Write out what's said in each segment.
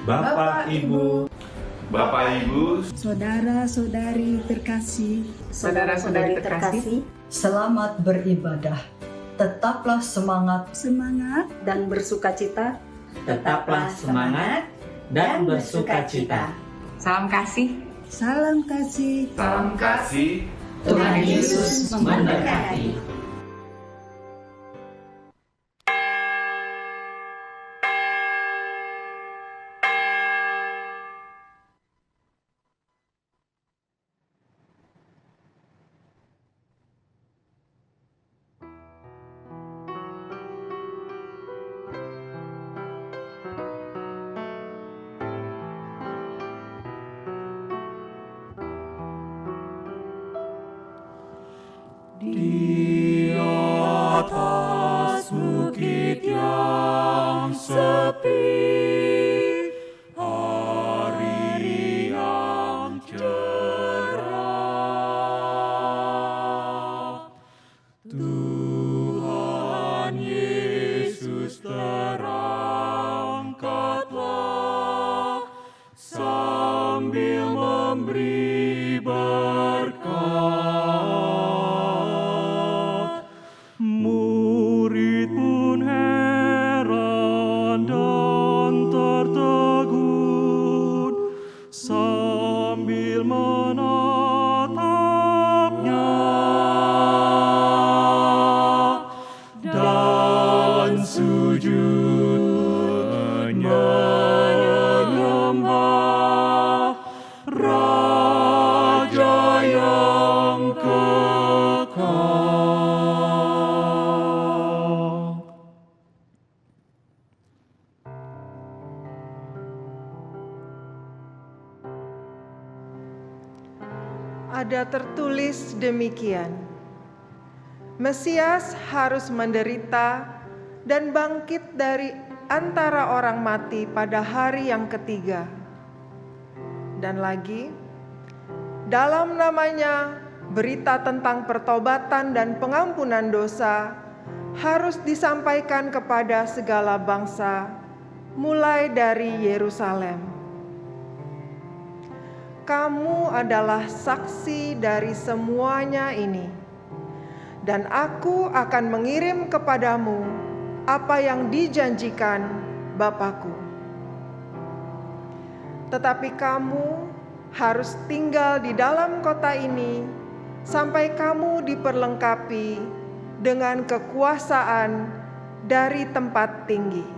Bapak, Ibu, saudara-saudari terkasih, saudara-saudari terkasih, selamat beribadah. Tetaplah semangat dan bersukacita. tetaplah semangat dan bersukacita. Salam kasih. salam kasih. Salam kasih. Tuhan Yesus memberkati. Di atas bukit yang sepi, hari yang cerah, Tuhan Yesus terangkatlah sambil memberi berkat. ada tertulis demikian, Mesias harus menderita dan bangkit dari antara orang mati pada hari yang ketiga. Dan lagi, dalam namanya berita tentang pertobatan dan pengampunan dosa harus disampaikan kepada segala bangsa, mulai dari Yerusalem. Kamu adalah saksi dari semuanya ini, dan aku akan mengirim kepadamu apa yang dijanjikan Bapa-Ku. Tetapi kamu harus tinggal di dalam kota ini sampai kamu diperlengkapi dengan kekuasaan dari tempat tinggi.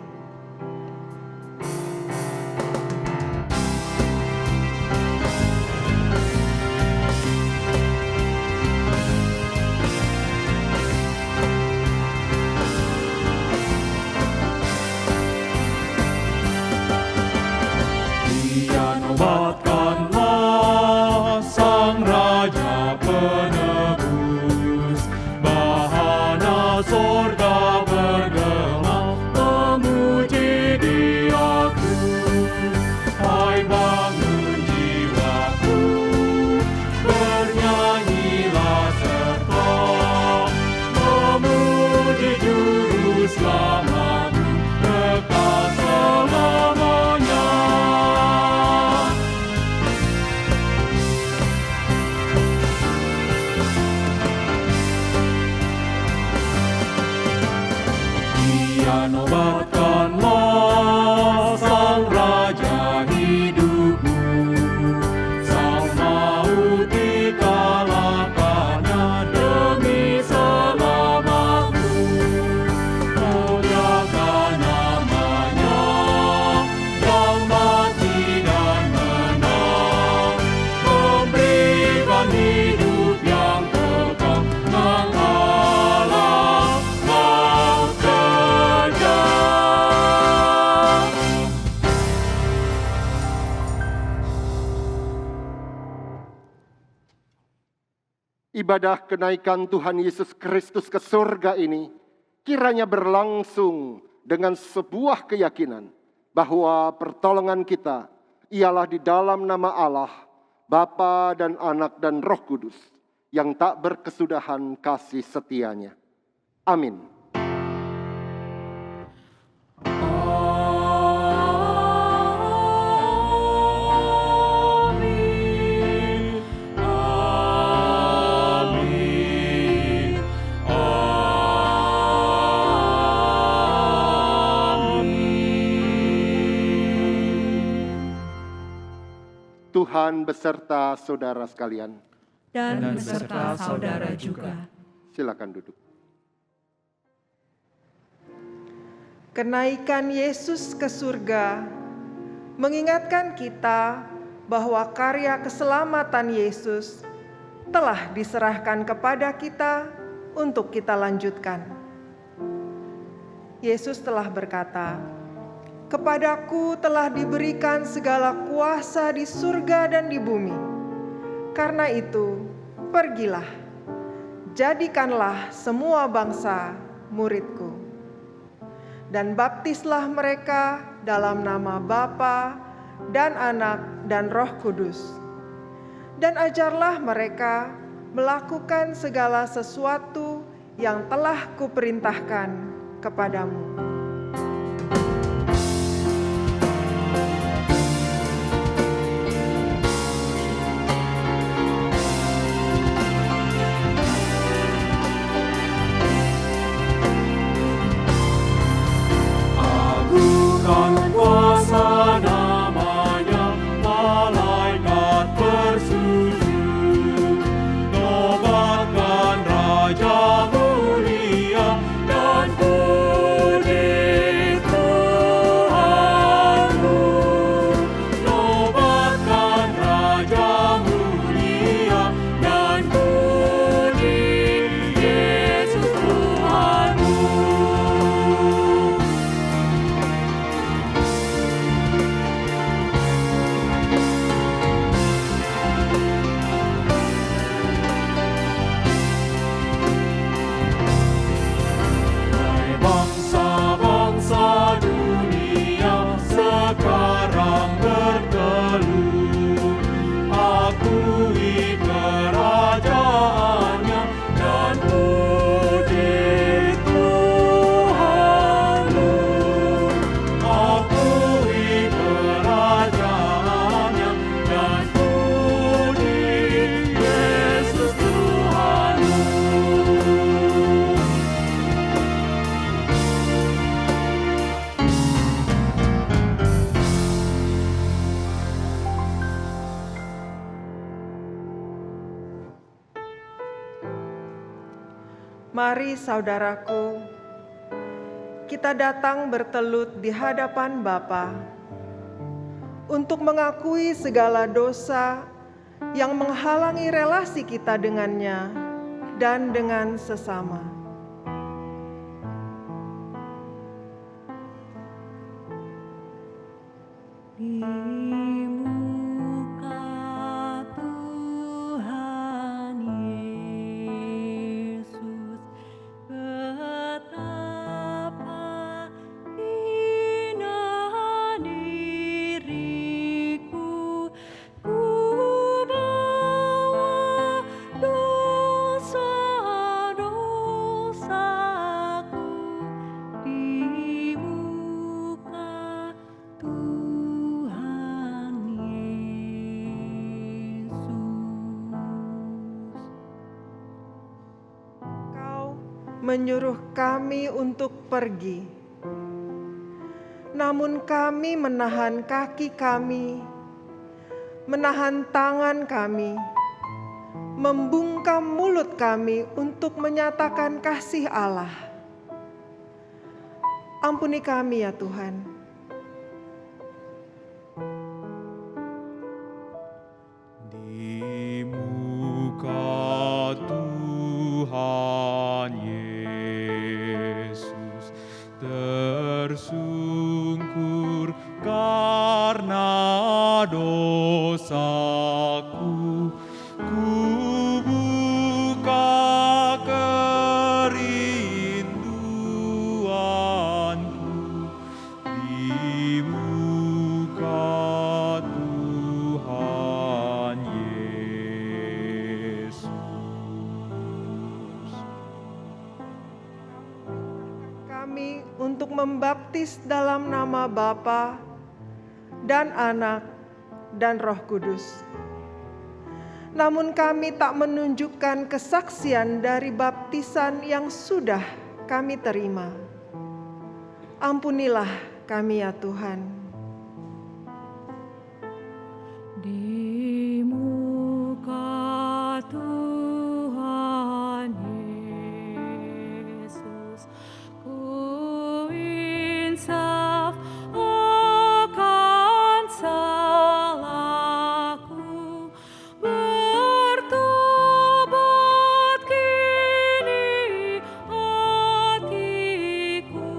Nobatkanlah Sang Raja Penebus, bahana sorga bergema memuji Dia-Ku. Hai bangun jiwaku, bernyanyilah serta memuji Juru Selamat-Mu kekal selamanya. Nobatkanlah Sang Raja hidupmu, Sang maut dikalahkannya demi selamat-Mu. Muliakan namanya yang mati dan menang, memberikan hidup yang kekal yang Allah mau kejar. Ibadah kenaikan Tuhan Yesus Kristus ke surga ini kiranya berlangsung dengan sebuah keyakinan bahwa pertolongan kita ialah di dalam nama Allah, Bapa dan Anak dan Roh Kudus yang tak berkesudahan kasih setianya. Amin. Tuhan beserta saudara sekalian. Dan beserta saudara juga. Silakan duduk. Kenaikan Yesus ke surga mengingatkan kita bahwa karya keselamatan Yesus telah diserahkan kepada kita untuk kita lanjutkan. Yesus telah berkata, "Kepadaku telah diberikan segala kuasa di surga dan di bumi. Karena itu, pergilah, jadikanlah semua bangsa murid-Ku, dan baptislah mereka dalam nama Bapa dan Anak dan Roh Kudus. Dan ajarlah mereka melakukan segala sesuatu yang telah Kuperintahkan kepadamu." Kuasa namanya, malaikat bersujud, nobatkan Raja mulia dan puji Mari saudaraku, kita datang bertelut di hadapan Bapa untuk mengakui segala dosa yang menghalangi relasi kita dengannya dan dengan sesama. Di muka Tuhan Yesus, betapa hina diriku, ku bawa dosa-dosaku di muka Tuhan Yesus. Kau menyuruh kami untuk pergi, namun kami menahan kaki kami, menahan tangan kami, membungkam mulut kami untuk menyatakan kasih Allah. Ampuni kami ya Tuhan. Di muka Tuhan Yesus tersungkur karena dosaku, ku buka kerinduanku di muka Tuhan Yesus. Kami untuk membaptis dalam nama Bapa dan Anak dan Roh Kudus. Namun kami tak menunjukkan kesaksian dari baptisan yang sudah kami terima. Ampunilah kami ya Tuhan. Di muka Tuhan Yesus, ku insaf akan salahku, bertobat kini hatiku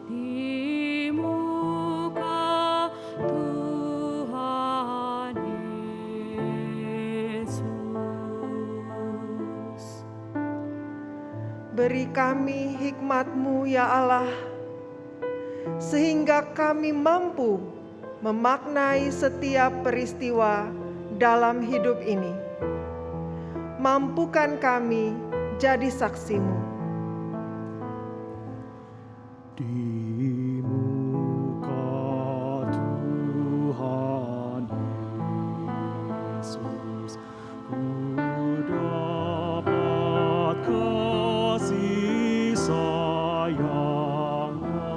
di muka Tuhan Yesus. Beri kami hikmat-Mu ya Allah, sehingga kami mampu memaknai setiap peristiwa dalam hidup ini. Mampukan kami jadi saksi-Mu. Di muka Tuhan Yesus, ku dapat kasih sayang-Nya,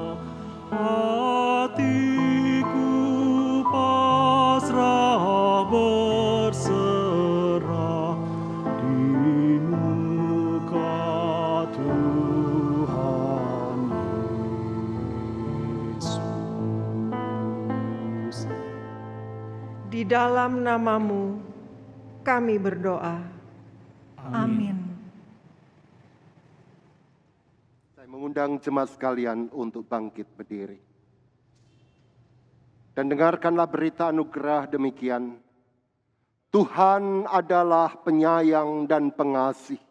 hatiku pasrah berserah di muka Tuhan Yesus. Di dalam nama-Mu kami berdoa. Amin. Saya mengundang jemaat sekalian untuk bangkit berdiri. Dan dengarkanlah berita anugerah demikian. Tuhan adalah penyayang dan pengasih,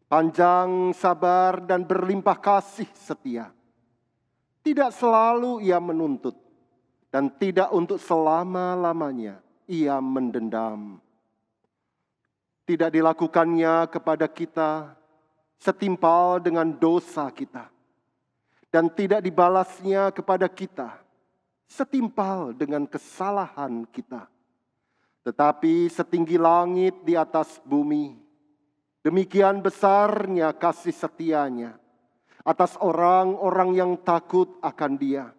panjang sabar dan berlimpah kasih setia. Tidak selalu Ia menuntut, dan tidak untuk selama-lamanya Ia mendendam. Tidak dilakukannya kepada kita setimpal dengan dosa kita, dan tidak dibalasnya kepada kita setimpal dengan kesalahan kita. Tetapi setinggi langit di atas bumi, demikian besarnya kasih setia-Nya atas orang-orang yang takut akan Dia.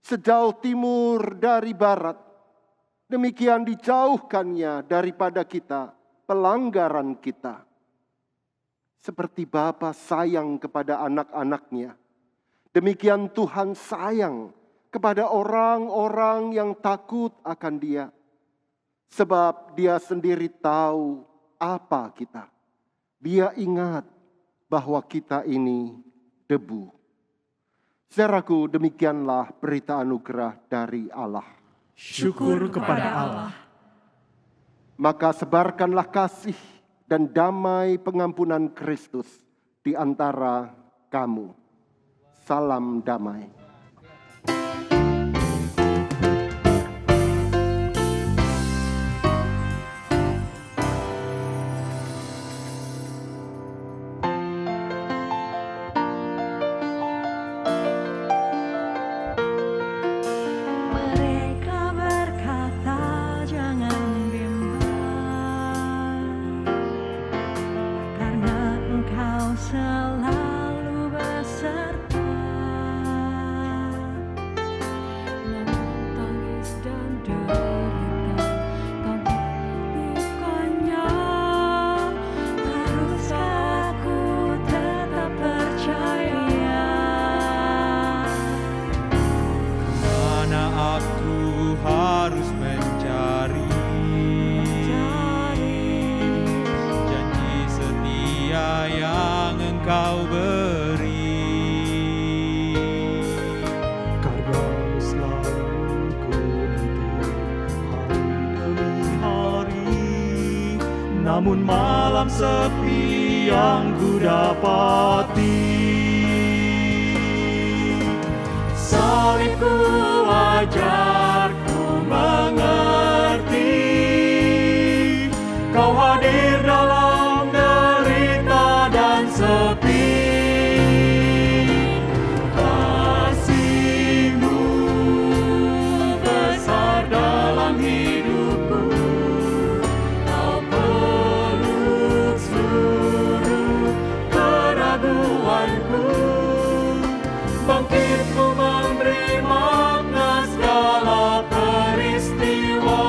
Sejauh timur dari barat, demikian dijauhkannya daripada kita pelanggaran kita. seperti Bapa sayang kepada anak-anaknya, demikian Tuhan sayang kepada orang-orang yang takut akan Dia. Sebab Dia sendiri tahu apa kita. Dia ingat bahwa kita ini debu. Saudaraku, demikianlah berita anugerah dari Allah. Syukur kepada Allah. Maka sebarkanlah kasih dan damai pengampunan Kristus di antara kamu. Salam damai. Mereka berkata jangan bimbang, karena Engkau selalu beserta. Namun tangis dan derita tak menghentikannya. Haruskah aku tetap percaya? Mana aku harus mencari janji setia yang Engkau beri. Karena selalu ku nanti hari demi hari, namun malam sepi yang ku dapati. Salibku ajarku mengerti, Kau hadir dalam derita dan sepi. Kasih-Mu besar dalam hidupku, Kau peluk seluruh keraguanku. Bangkitku memberi makna segala peristiwa.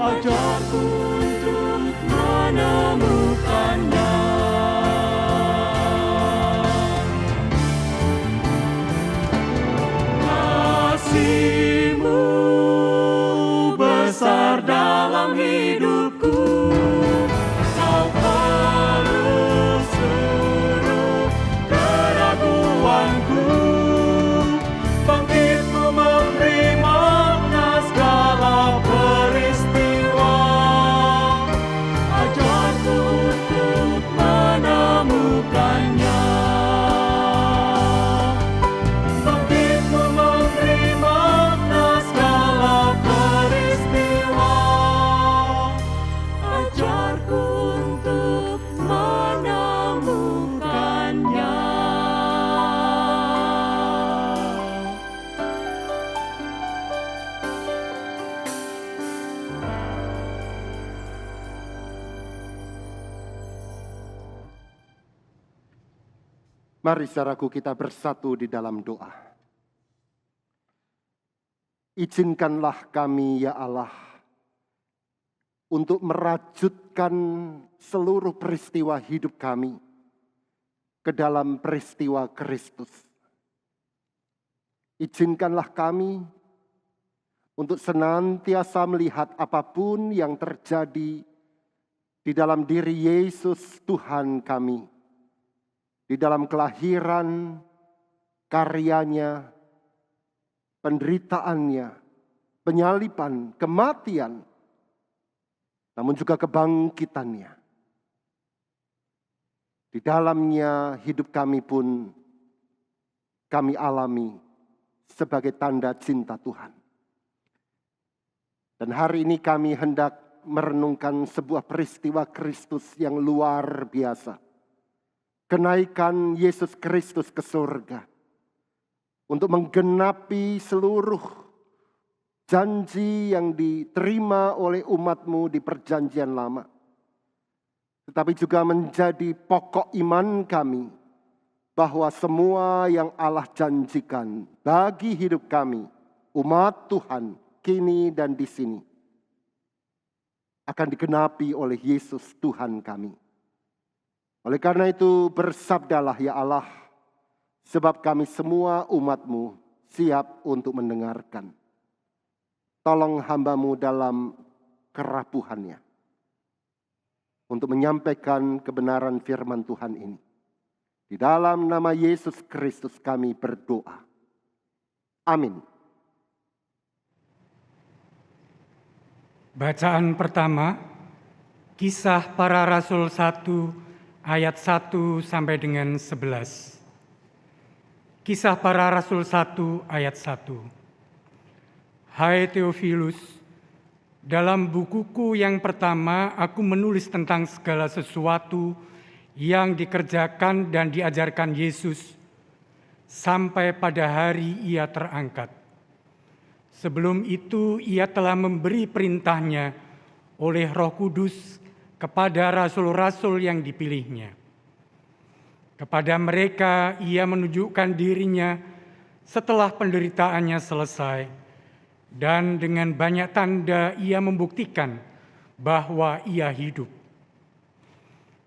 Ajarku untuk menemukannya. Kasih-Mu besar dalam hidupku, Kau peluk seluruh keraguanku. Bangkitku memberi makna segala peristiwa. Ajarku untuk menemukannya. Bangkitku memberi makna segala peristiwa. Ajarku untuk menemukannya. Mari saudaraku kita bersatu di dalam doa. Izinkanlah kami ya Allah untuk merajutkan seluruh peristiwa hidup kami ke dalam peristiwa Kristus. Izinkanlah kami untuk senantiasa melihat apapun yang terjadi di dalam diri Yesus Tuhan kami. Di dalam kelahiran, karyanya, penderitaannya, penyaliban, kematian, namun juga kebangkitannya. Di dalamnya hidup kami pun kami alami sebagai tanda cinta Tuhan. Dan hari ini kami hendak merenungkan sebuah peristiwa Kristus yang luar biasa. Kenaikan Yesus Kristus ke surga untuk menggenapi seluruh janji yang diterima oleh umat-Mu di perjanjian lama. Tetapi juga menjadi pokok iman kami bahwa semua yang Allah janjikan bagi hidup kami, umat Tuhan, kini dan di sini, akan digenapi oleh Yesus Tuhan kami. Oleh karena itu bersabdalah ya Allah, sebab kami semua umat-Mu siap untuk mendengarkan. Tolong hamba-Mu dalam kerapuhannya untuk menyampaikan kebenaran firman Tuhan ini. Di dalam nama Yesus Kristus kami berdoa. Amin. Bacaan pertama, Kisah Para Rasul 1 ayat 1 sampai dengan 11. Kisah Para Rasul 1 ayat 1. Hai Theophilus, dalam bukuku yang pertama aku menulis tentang segala sesuatu yang dikerjakan dan diajarkan Yesus sampai pada hari Ia terangkat. Sebelum itu Ia telah memberi perintahnya oleh Roh Kudus kepada rasul-rasul yang dipilihnya. Kepada mereka Ia menunjukkan dirinya setelah penderitaannya selesai, dan dengan banyak tanda Ia membuktikan bahwa Ia hidup.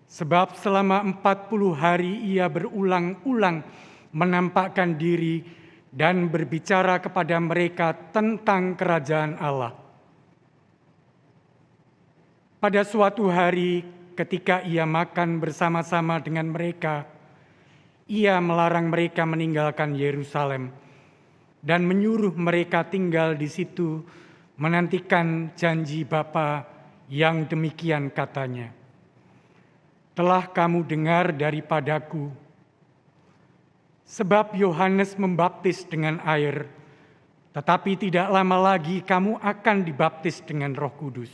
Sebab selama 40 hari Ia berulang-ulang menampakkan diri dan berbicara kepada mereka tentang kerajaan Allah. Pada suatu hari ketika Ia makan bersama-sama dengan mereka, Ia melarang mereka meninggalkan Yerusalem dan menyuruh mereka tinggal di situ menantikan janji Bapa yang demikian katanya. Telah kamu dengar daripadaku, sebab Yohanes membaptis dengan air, tetapi tidak lama lagi kamu akan dibaptis dengan Roh Kudus.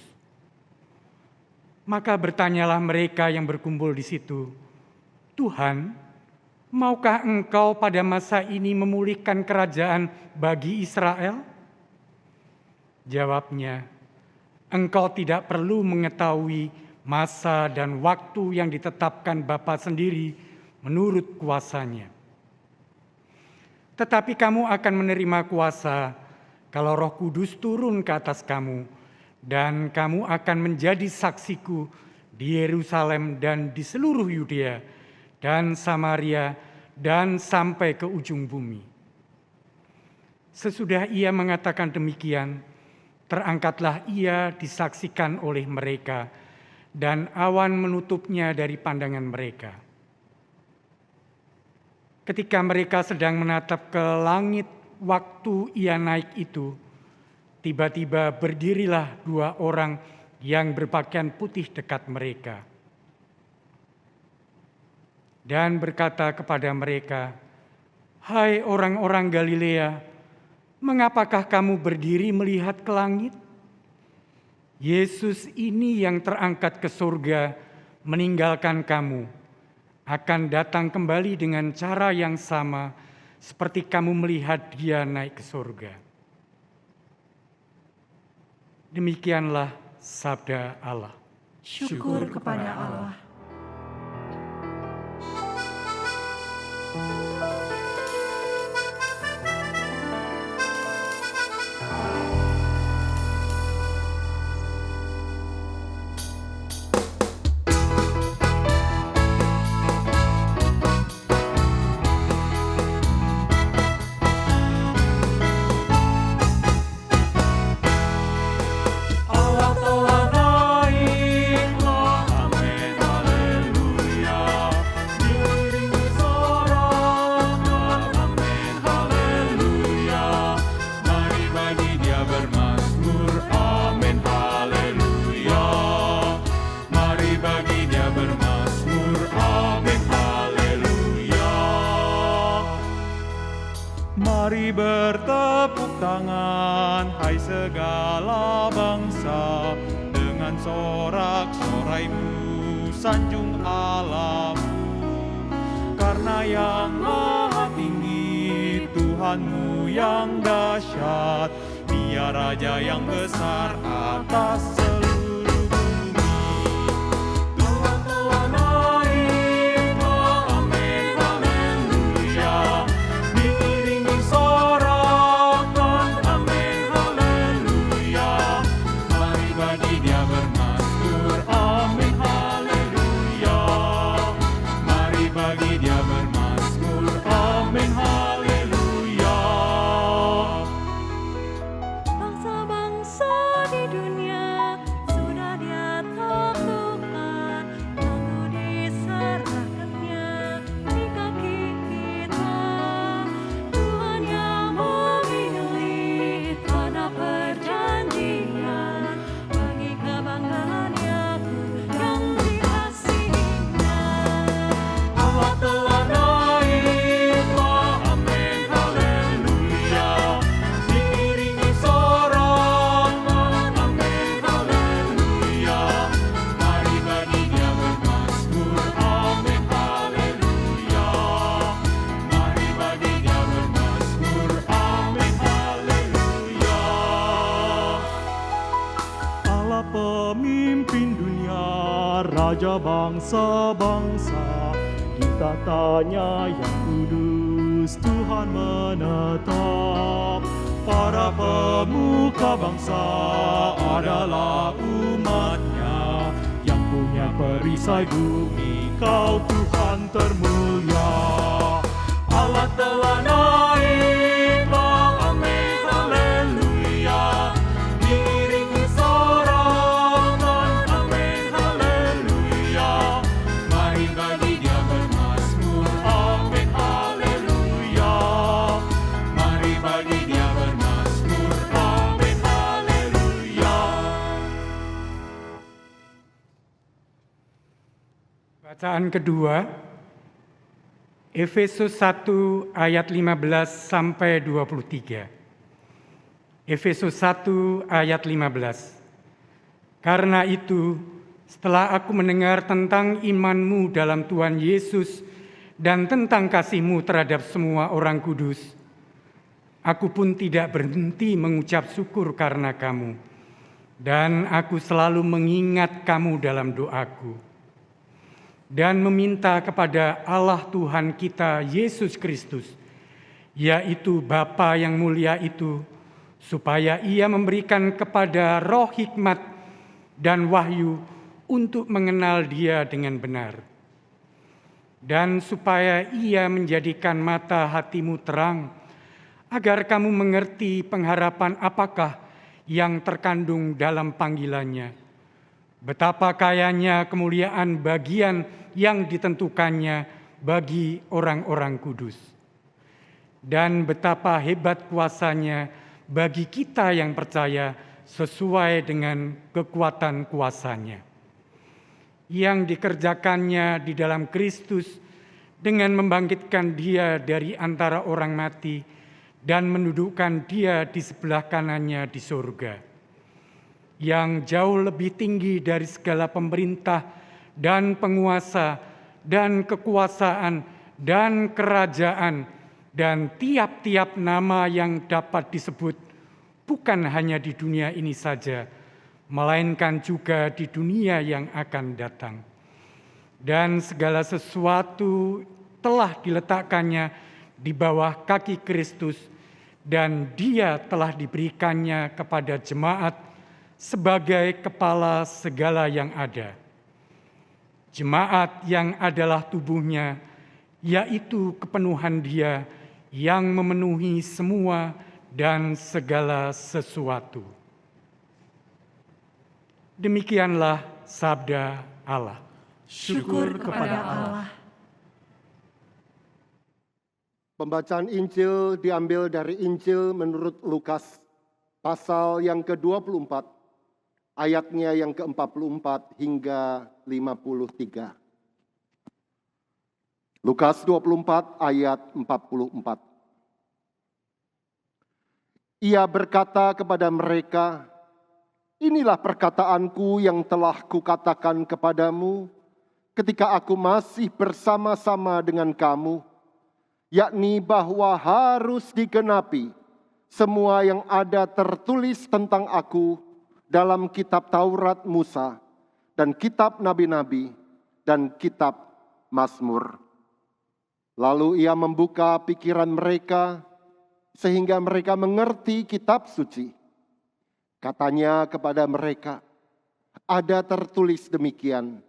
Maka bertanyalah mereka yang berkumpul di situ, Tuhan, maukah Engkau pada masa ini memulihkan kerajaan bagi Israel? Jawabnya, Engkau tidak perlu mengetahui masa dan waktu yang ditetapkan Bapa sendiri menurut kuasanya. Tetapi kamu akan menerima kuasa kalau Roh Kudus turun ke atas kamu, dan kamu akan menjadi saksiku di Yerusalem dan di seluruh Yudea dan Samaria dan sampai ke ujung bumi. Sesudah Ia mengatakan demikian, terangkatlah Ia disaksikan oleh mereka, dan awan menutupnya dari pandangan mereka. Ketika mereka sedang menatap ke langit waktu Ia naik itu, tiba-tiba berdirilah 2 orang yang berpakaian putih dekat mereka dan berkata kepada mereka, "Hai orang-orang Galilea, mengapakah kamu berdiri melihat ke langit? Yesus ini yang terangkat ke surga meninggalkan kamu, akan datang kembali dengan cara yang sama seperti kamu melihat Dia naik ke surga." Demikianlah sabda Allah. Syukur kepada Allah. Allah telah naiklah, amin, haleluya. Diiringi sorakan, amin, haleluya. Mari bagi Dia bermazmur, amin, haleluya. Mari bagi Dia bermazmur, amin, haleluya. Mari bertepuk tangan, hai segala bangsa, dengan sorak-soraimu sanjung Allahmu. Karena yang maha tinggi, Tuhanmu yang dahsyat, Dia Raja yang besar atas seluruh bumi. Tuhan telah naiklah, amin, haleluya. Diiringi sorakan, amin, haleluya. Mari bagi Dia bermazmur, amin, haleluya. Raja bangsa-bangsa, di tatanya yang kudus Tuhan menetap. Para pemuka bangsa adalah umat-Nya, yang punya perisai bumi, Kau Tuhan termulia. Allah telah naik, amin, haleluya. Diiringi sorangan, amin, haleluya. Mari bagi Dia bermazmur, amin, haleluya. Mari bagi Dia bermazmur, amin, haleluya. Bacaan kedua, Efesus 1 ayat 15 sampai 23. Efesus 1 ayat 15. Karena itu, setelah aku mendengar tentang imanmu dalam Tuhan Yesus dan tentang kasihmu terhadap semua orang kudus, aku pun tidak berhenti mengucap syukur karena kamu, dan aku selalu mengingat kamu dalam doaku, dan meminta kepada Allah Tuhan kita Yesus Kristus, yaitu Bapa yang mulia itu, supaya Ia memberikan kepada roh hikmat dan wahyu untuk mengenal Dia dengan benar, dan supaya Ia menjadikan mata hatimu terang, agar kamu mengerti pengharapan apakah yang terkandung dalam panggilannya, betapa kayanya kemuliaan bagian yang ditentukannya bagi orang-orang kudus, dan betapa hebat kuasanya bagi kita yang percaya sesuai dengan kekuatan kuasanya, yang dikerjakannya di dalam Kristus dengan membangkitkan Dia dari antara orang mati dan mendudukkan Dia di sebelah kanannya di surga, yang jauh lebih tinggi dari segala pemerintah dan penguasa dan kekuasaan dan kerajaan dan tiap-tiap nama yang dapat disebut, bukan hanya di dunia ini saja, melainkan juga di dunia yang akan datang. Dan segala sesuatu telah diletakkannya di bawah kaki Kristus, dan Dia telah diberikannya kepada jemaat sebagai kepala segala yang ada. Jemaat yang adalah tubuhnya, yaitu kepenuhan Dia yang memenuhi semua dan segala sesuatu. Demikianlah sabda Allah. Syukur kepada Allah. Pembacaan Injil diambil dari Injil menurut Lukas, pasal yang ke-24, ayatnya yang ke-44 hingga 53. Lukas 24 ayat 44. Ia berkata kepada mereka, "Inilah perkataanku yang telah kukatakan kepadamu ketika aku masih bersama-sama dengan kamu, yakni bahwa harus digenapi semua yang ada tertulis tentang aku dalam kitab Taurat Musa dan kitab nabi-nabi dan kitab Mazmur." Lalu ia membuka pikiran mereka sehingga mereka mengerti kitab suci. Katanya kepada mereka, "Ada tertulis demikian,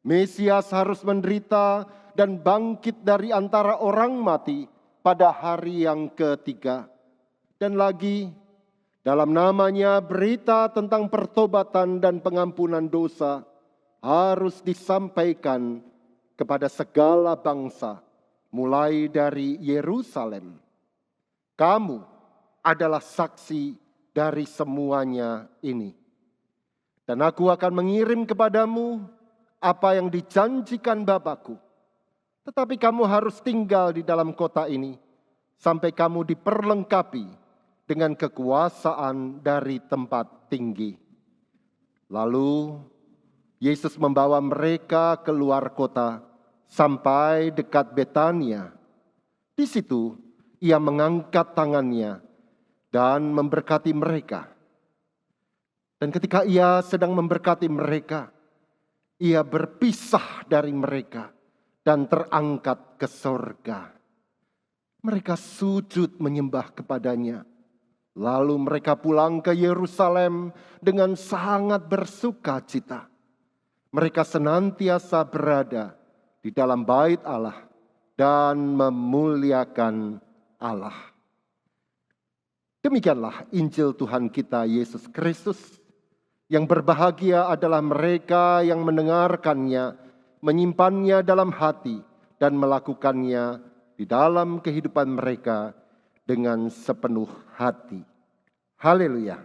Mesias harus menderita dan bangkit dari antara orang mati pada hari yang ketiga. Dan lagi, dalam namanya berita tentang pertobatan dan pengampunan dosa harus disampaikan kepada segala bangsa, mulai dari Yerusalem. Kamu adalah saksi dari semuanya ini. Dan aku akan mengirim kepadamu apa yang dijanjikan Bapakku. Tetapi kamu harus tinggal di dalam kota ini sampai kamu diperlengkapi dengan kekuasaan dari tempat tinggi." Lalu Yesus membawa mereka keluar kota sampai dekat Betania. Di situ ia mengangkat tangannya dan memberkati mereka. Dan ketika ia sedang memberkati mereka, Ia berpisah dari mereka dan terangkat ke sorga. Mereka sujud menyembah kepadanya. Lalu mereka pulang ke Yerusalem dengan sangat bersuka cita. Mereka senantiasa berada di dalam bait Allah dan memuliakan Allah. Demikianlah Injil Tuhan kita Yesus Kristus. Yang berbahagia adalah mereka yang mendengarkannya, menyimpannya dalam hati, dan melakukannya di dalam kehidupan mereka dengan sepenuh hati. Haleluya.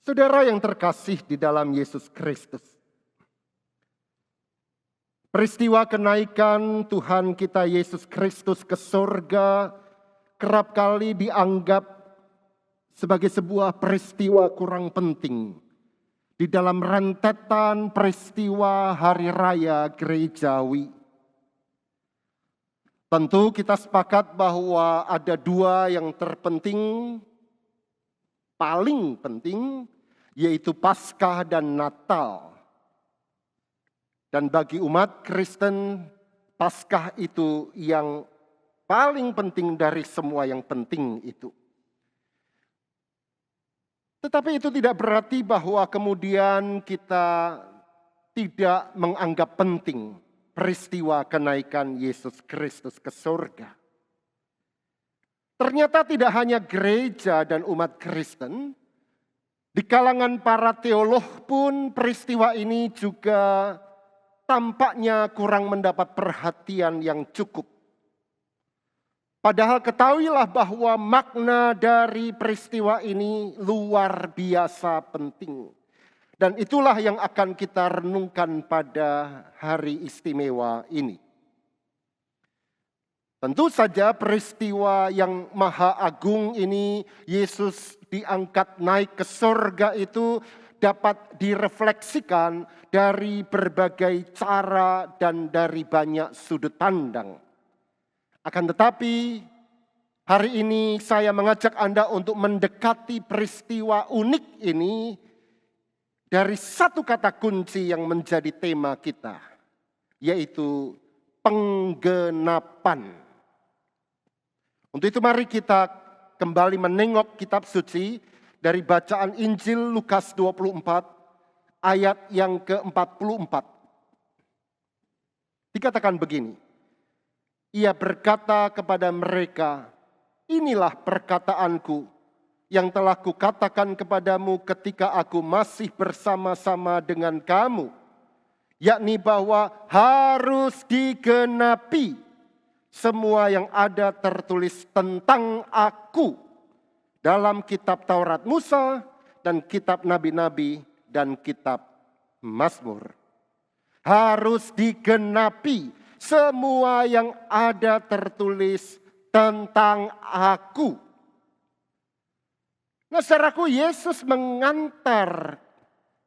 Saudara yang terkasih di dalam Yesus Kristus, peristiwa kenaikan Tuhan kita Yesus Kristus ke surga kerap kali dianggap sebagai sebuah peristiwa kurang penting di dalam rentetan peristiwa hari raya gerejawi. Tentu kita sepakat bahwa ada dua yang terpenting, paling penting, yaitu Paskah dan Natal. Dan bagi umat Kristen, Paskah itu yang paling penting dari semua yang penting itu. Tetapi itu tidak berarti bahwa kemudian kita tidak menganggap penting peristiwa kenaikan Yesus Kristus ke surga. Ternyata tidak hanya gereja dan umat Kristen, di kalangan para teolog pun peristiwa ini juga tampaknya kurang mendapat perhatian yang cukup. Padahal ketahuilah bahwa makna dari peristiwa ini luar biasa penting. Dan itulah yang akan kita renungkan pada hari istimewa ini. Tentu saja peristiwa yang maha agung ini, Yesus diangkat naik ke surga itu dapat direfleksikan dari berbagai cara dan dari banyak sudut pandang. Akan tetapi, hari ini saya mengajak Anda untuk mendekati peristiwa unik ini dari satu kata kunci yang menjadi tema kita, yaitu penggenapan. Untuk itu mari kita kembali menengok kitab suci dari bacaan Injil Lukas 24 ayat yang ke-44. Dikatakan begini, ia berkata kepada mereka, inilah perkataanku yang telah kukatakan kepadamu ketika aku masih bersama-sama dengan kamu, yakni bahwa harus digenapi semua yang ada tertulis tentang aku dalam kitab Taurat Musa dan kitab Nabi-Nabi dan kitab Mazmur. Harus digenapi semua yang ada tertulis tentang aku. Nah, saudaraku, Yesus mengantar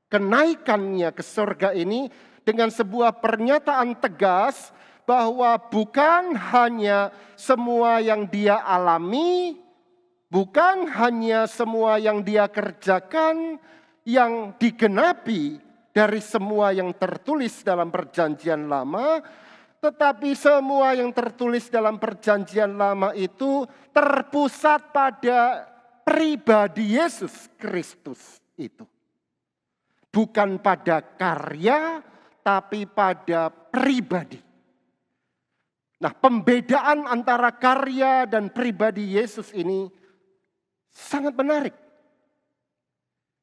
kenaikannya ke surga ini dengan sebuah pernyataan tegas bahwa bukan hanya semua yang dia alami, bukan hanya semua yang dia kerjakan yang digenapi dari semua yang tertulis dalam perjanjian lama, tetapi semua yang tertulis dalam perjanjian lama itu terpusat pada pribadi Yesus Kristus itu. Bukan pada karya, tapi pada pribadi. Nah, pembedaan antara karya dan pribadi Yesus ini sangat menarik.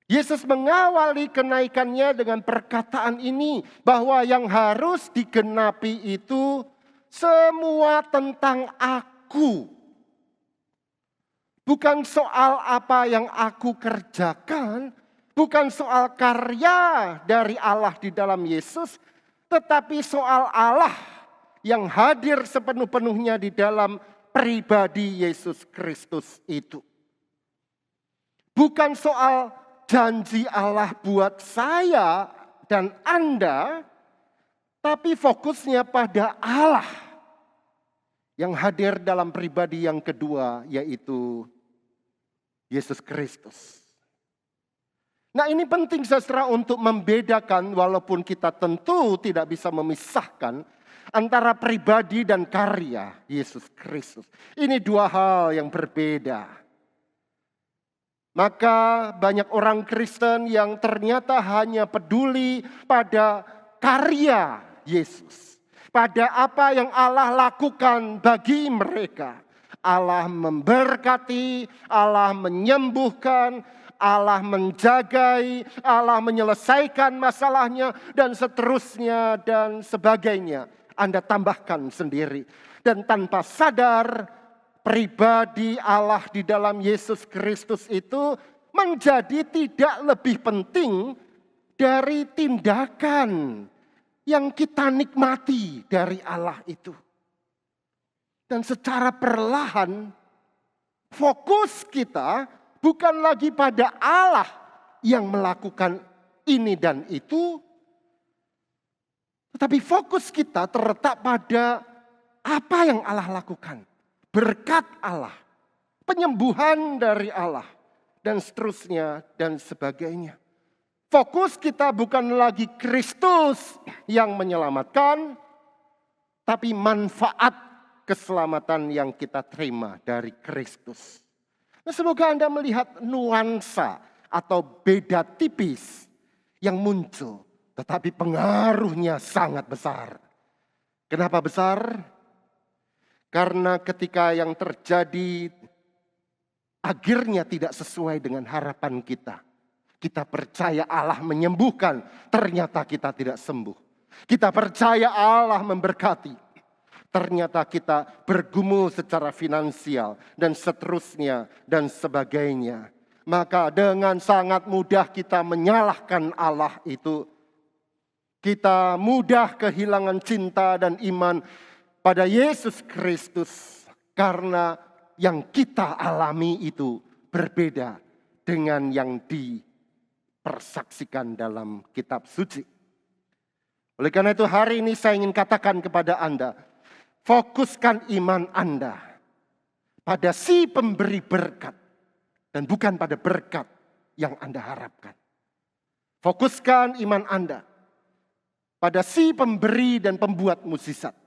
Yesus mengawali kenaikannya dengan perkataan ini, bahwa yang harus digenapi itu semua tentang aku. Bukan soal apa yang aku kerjakan, bukan soal karya dari Allah di dalam Yesus, tetapi soal Allah yang hadir sepenuh-penuhnya di dalam pribadi Yesus Kristus itu. bukan soal janji Allah buat saya dan Anda, tapi fokusnya pada Allah yang hadir dalam pribadi yang kedua, yaitu Yesus Kristus. Nah, ini penting saudara untuk membedakan, walaupun kita tentu tidak bisa memisahkan antara pribadi dan karya Yesus Kristus. Ini dua hal yang berbeda. Maka banyak orang Kristen yang ternyata hanya peduli pada karya Yesus, pada apa yang Allah lakukan bagi mereka. Allah memberkati, Allah menyembuhkan, Allah menjagai, Allah menyelesaikan masalahnya, dan seterusnya dan sebagainya. Anda tambahkan sendiri. Dan tanpa sadar, pribadi Allah di dalam Yesus Kristus itu menjadi tidak lebih penting dari tindakan yang kita nikmati dari Allah itu. Dan secara perlahan, fokus kita bukan lagi pada Allah yang melakukan ini dan itu, tetapi fokus kita terletak pada apa yang Allah lakukan. Berkat Allah, penyembuhan dari Allah, dan seterusnya dan sebagainya. Fokus kita bukan lagi Kristus yang menyelamatkan, tapi manfaat keselamatan yang kita terima dari Kristus. Nah, semoga Anda melihat nuansa atau beda tipis yang muncul, tetapi pengaruhnya sangat besar. Kenapa besar? Karena ketika yang terjadi akhirnya tidak sesuai dengan harapan kita. Kita percaya Allah menyembuhkan, ternyata kita tidak sembuh. Kita percaya Allah memberkati, ternyata kita bergumul secara finansial dan seterusnya dan sebagainya. Maka dengan sangat mudah kita menyalahkan Allah itu. Kita mudah kehilangan cinta dan iman pada Yesus Kristus karena yang kita alami itu berbeda dengan yang dipersaksikan dalam kitab suci. Oleh karena itu hari ini saya ingin katakan kepada Anda, fokuskan iman Anda pada si pemberi berkat dan bukan pada berkat yang Anda harapkan. Fokuskan iman Anda pada si pemberi dan pembuat mukjizat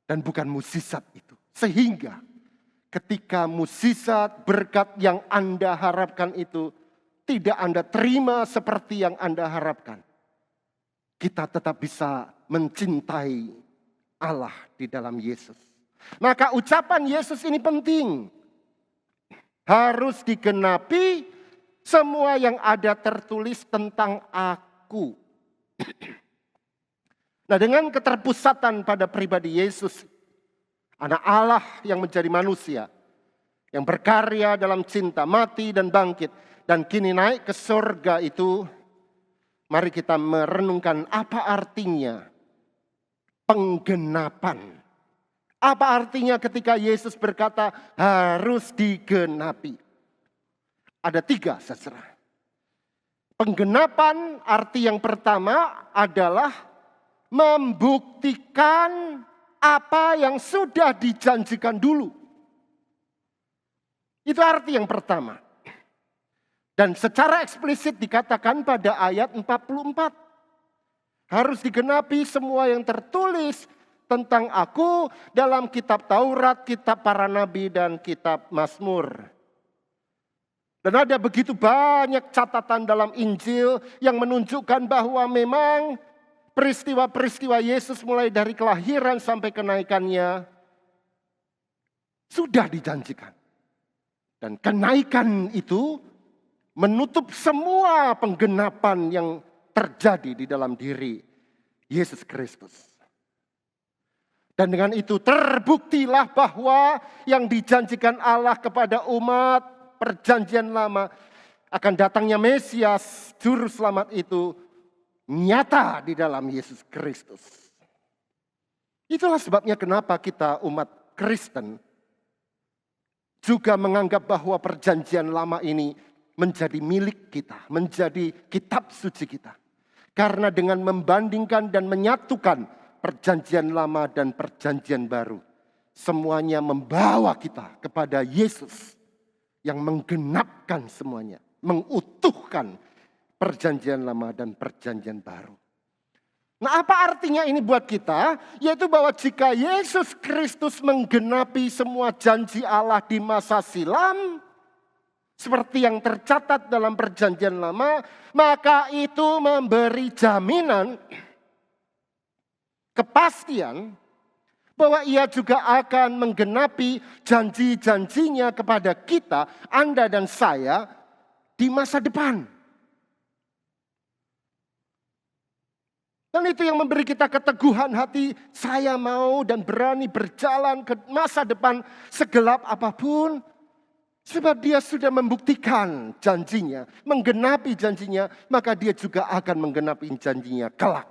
dan bukan mukjizat itu. Sehingga ketika mukjizat berkat yang Anda harapkan itu tidak Anda terima seperti yang Anda harapkan, kita tetap bisa mencintai Allah di dalam Yesus. Maka ucapan Yesus ini penting. Harus digenapi semua yang ada tertulis tentang aku. Nah, dengan keterpusatan pada pribadi Yesus, anak Allah yang menjadi manusia, yang berkarya dalam cinta, mati dan bangkit, dan kini naik ke surga itu, mari kita merenungkan apa artinya penggenapan. Apa artinya ketika Yesus berkata harus digenapi? Ada 3 saudara. Penggenapan arti yang pertama adalah membuktikan apa yang sudah dijanjikan dulu. Itu arti yang pertama. Dan secara eksplisit dikatakan pada ayat 44. Harus digenapi semua yang tertulis tentang aku dalam kitab Taurat, kitab para nabi, dan kitab Mazmur. Dan ada begitu banyak catatan dalam Injil yang menunjukkan bahwa memang peristiwa-peristiwa Yesus mulai dari kelahiran sampai kenaikannya sudah dijanjikan. Dan kenaikan itu menutup semua penggenapan yang terjadi di dalam diri Yesus Kristus. Dan dengan itu terbuktilah bahwa yang dijanjikan Allah kepada umat perjanjian lama akan datangnya Mesias, juru selamat itu nyata di dalam Yesus Kristus. Itulah sebabnya kenapa kita umat Kristen juga menganggap bahwa perjanjian lama ini menjadi milik kita, menjadi kitab suci kita. Karena dengan membandingkan dan menyatukan perjanjian lama dan perjanjian baru, semuanya membawa kita kepada Yesus yang menggenapkan semuanya, mengutuhkan perjanjian lama dan perjanjian baru. Nah, apa artinya ini buat kita? Yaitu bahwa jika Yesus Kristus menggenapi semua janji Allah di masa silam, seperti yang tercatat dalam perjanjian lama, maka itu memberi jaminan, kepastian, bahwa ia juga akan menggenapi janji-janjinya kepada kita, Anda dan saya, di masa depan. Dan itu yang memberi kita keteguhan hati, saya mau dan berani berjalan ke masa depan segelap apapun. Sebab dia sudah membuktikan janjinya, menggenapi janjinya, maka dia juga akan menggenapi janjinya kelak.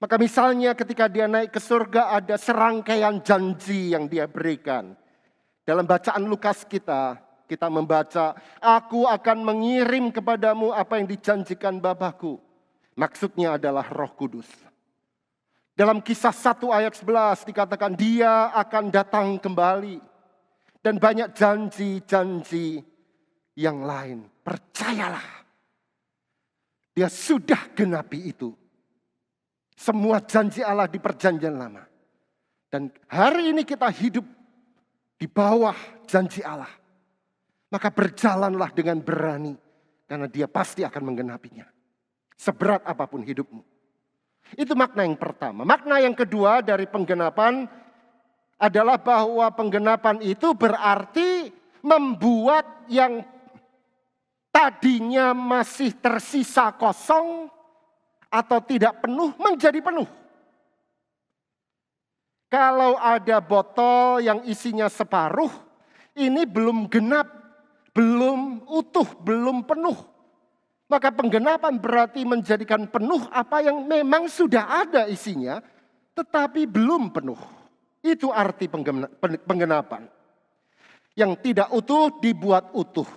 Maka misalnya ketika dia naik ke surga ada serangkaian janji yang dia berikan. Dalam bacaan Lukas kita membaca, aku akan mengirim kepadamu apa yang dijanjikan Bapakku. Maksudnya adalah Roh Kudus. Dalam Kisah 1 ayat 11 dikatakan dia akan datang kembali. Dan banyak janji-janji yang lain. Percayalah. Dia sudah genapi itu. Semua janji Allah di perjanjian lama. Dan hari ini kita hidup di bawah janji Allah. Maka berjalanlah dengan berani. Karena dia pasti akan menggenapinya. Seberat apapun hidupmu. Itu makna yang pertama. Makna yang kedua dari penggenapan adalah bahwa penggenapan itu berarti membuat yang tadinya masih tersisa kosong atau tidak penuh menjadi penuh. Kalau ada botol yang isinya separuh, ini belum genap, belum utuh, belum penuh. Maka penggenapan berarti menjadikan penuh apa yang memang sudah ada isinya, tetapi belum penuh. Itu arti penggenapan. Yang tidak utuh dibuat utuh.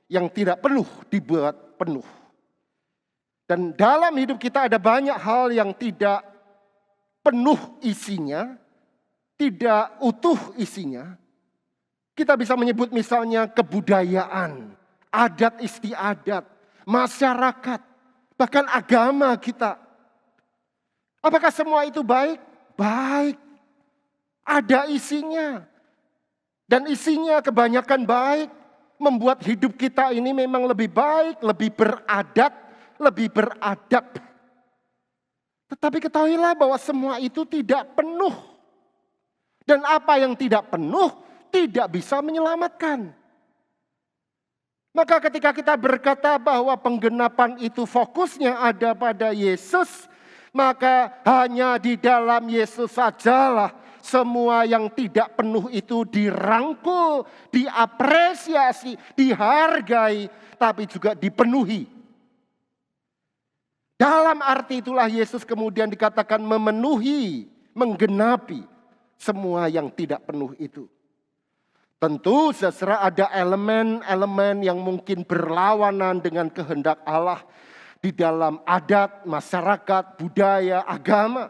Yang tidak penuh dibuat penuh. Dan dalam hidup kita ada banyak hal yang tidak penuh isinya. Tidak utuh isinya. Kita bisa menyebut misalnya kebudayaan. Adat istiadat. Masyarakat. Bahkan agama kita. Apakah semua itu baik? Baik. Ada isinya. Dan isinya kebanyakan baik. Membuat hidup kita ini memang lebih baik, lebih beradat, lebih beradab. Tetapi ketahuilah bahwa semua itu tidak penuh. Dan apa yang tidak penuh tidak bisa menyelamatkan. Maka ketika kita berkata bahwa penggenapan itu fokusnya ada pada Yesus, maka hanya di dalam Yesus sajalah semua yang tidak penuh itu dirangkul, diapresiasi, dihargai, tapi juga dipenuhi. Dalam arti itulah Yesus kemudian dikatakan memenuhi, menggenapi semua yang tidak penuh itu. Tentu saudara ada elemen-elemen yang mungkin berlawanan dengan kehendak Allah di dalam adat, masyarakat, budaya, agama.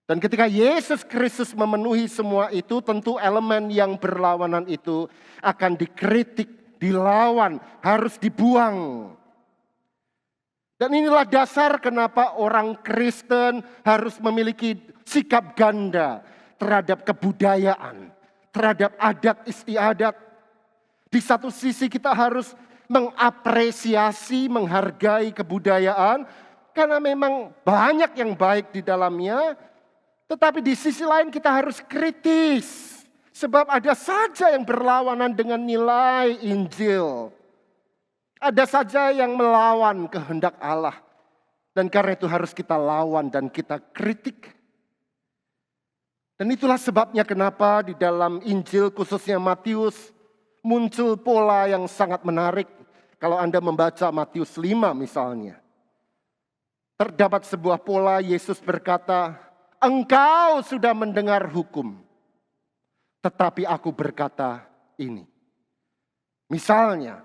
Dan ketika Yesus Kristus memenuhi semua itu, tentu elemen yang berlawanan itu akan dikritik, dilawan, harus dibuang. Dan inilah dasar kenapa orang Kristen harus memiliki sikap ganda terhadap kebudayaan, terhadap adat istiadat. Di satu sisi kita harus mengapresiasi, menghargai kebudayaan, karena memang banyak yang baik di dalamnya. Tetapi di sisi lain kita harus kritis. Sebab ada saja yang berlawanan dengan nilai Injil. Ada saja yang melawan kehendak Allah. Dan karena itu harus kita lawan dan kita kritik. Dan itulah sebabnya kenapa di dalam Injil khususnya Matius muncul pola yang sangat menarik. Kalau Anda membaca Matius 5 misalnya. Terdapat sebuah pola Yesus berkata, engkau sudah mendengar hukum, tetapi aku berkata ini. Misalnya,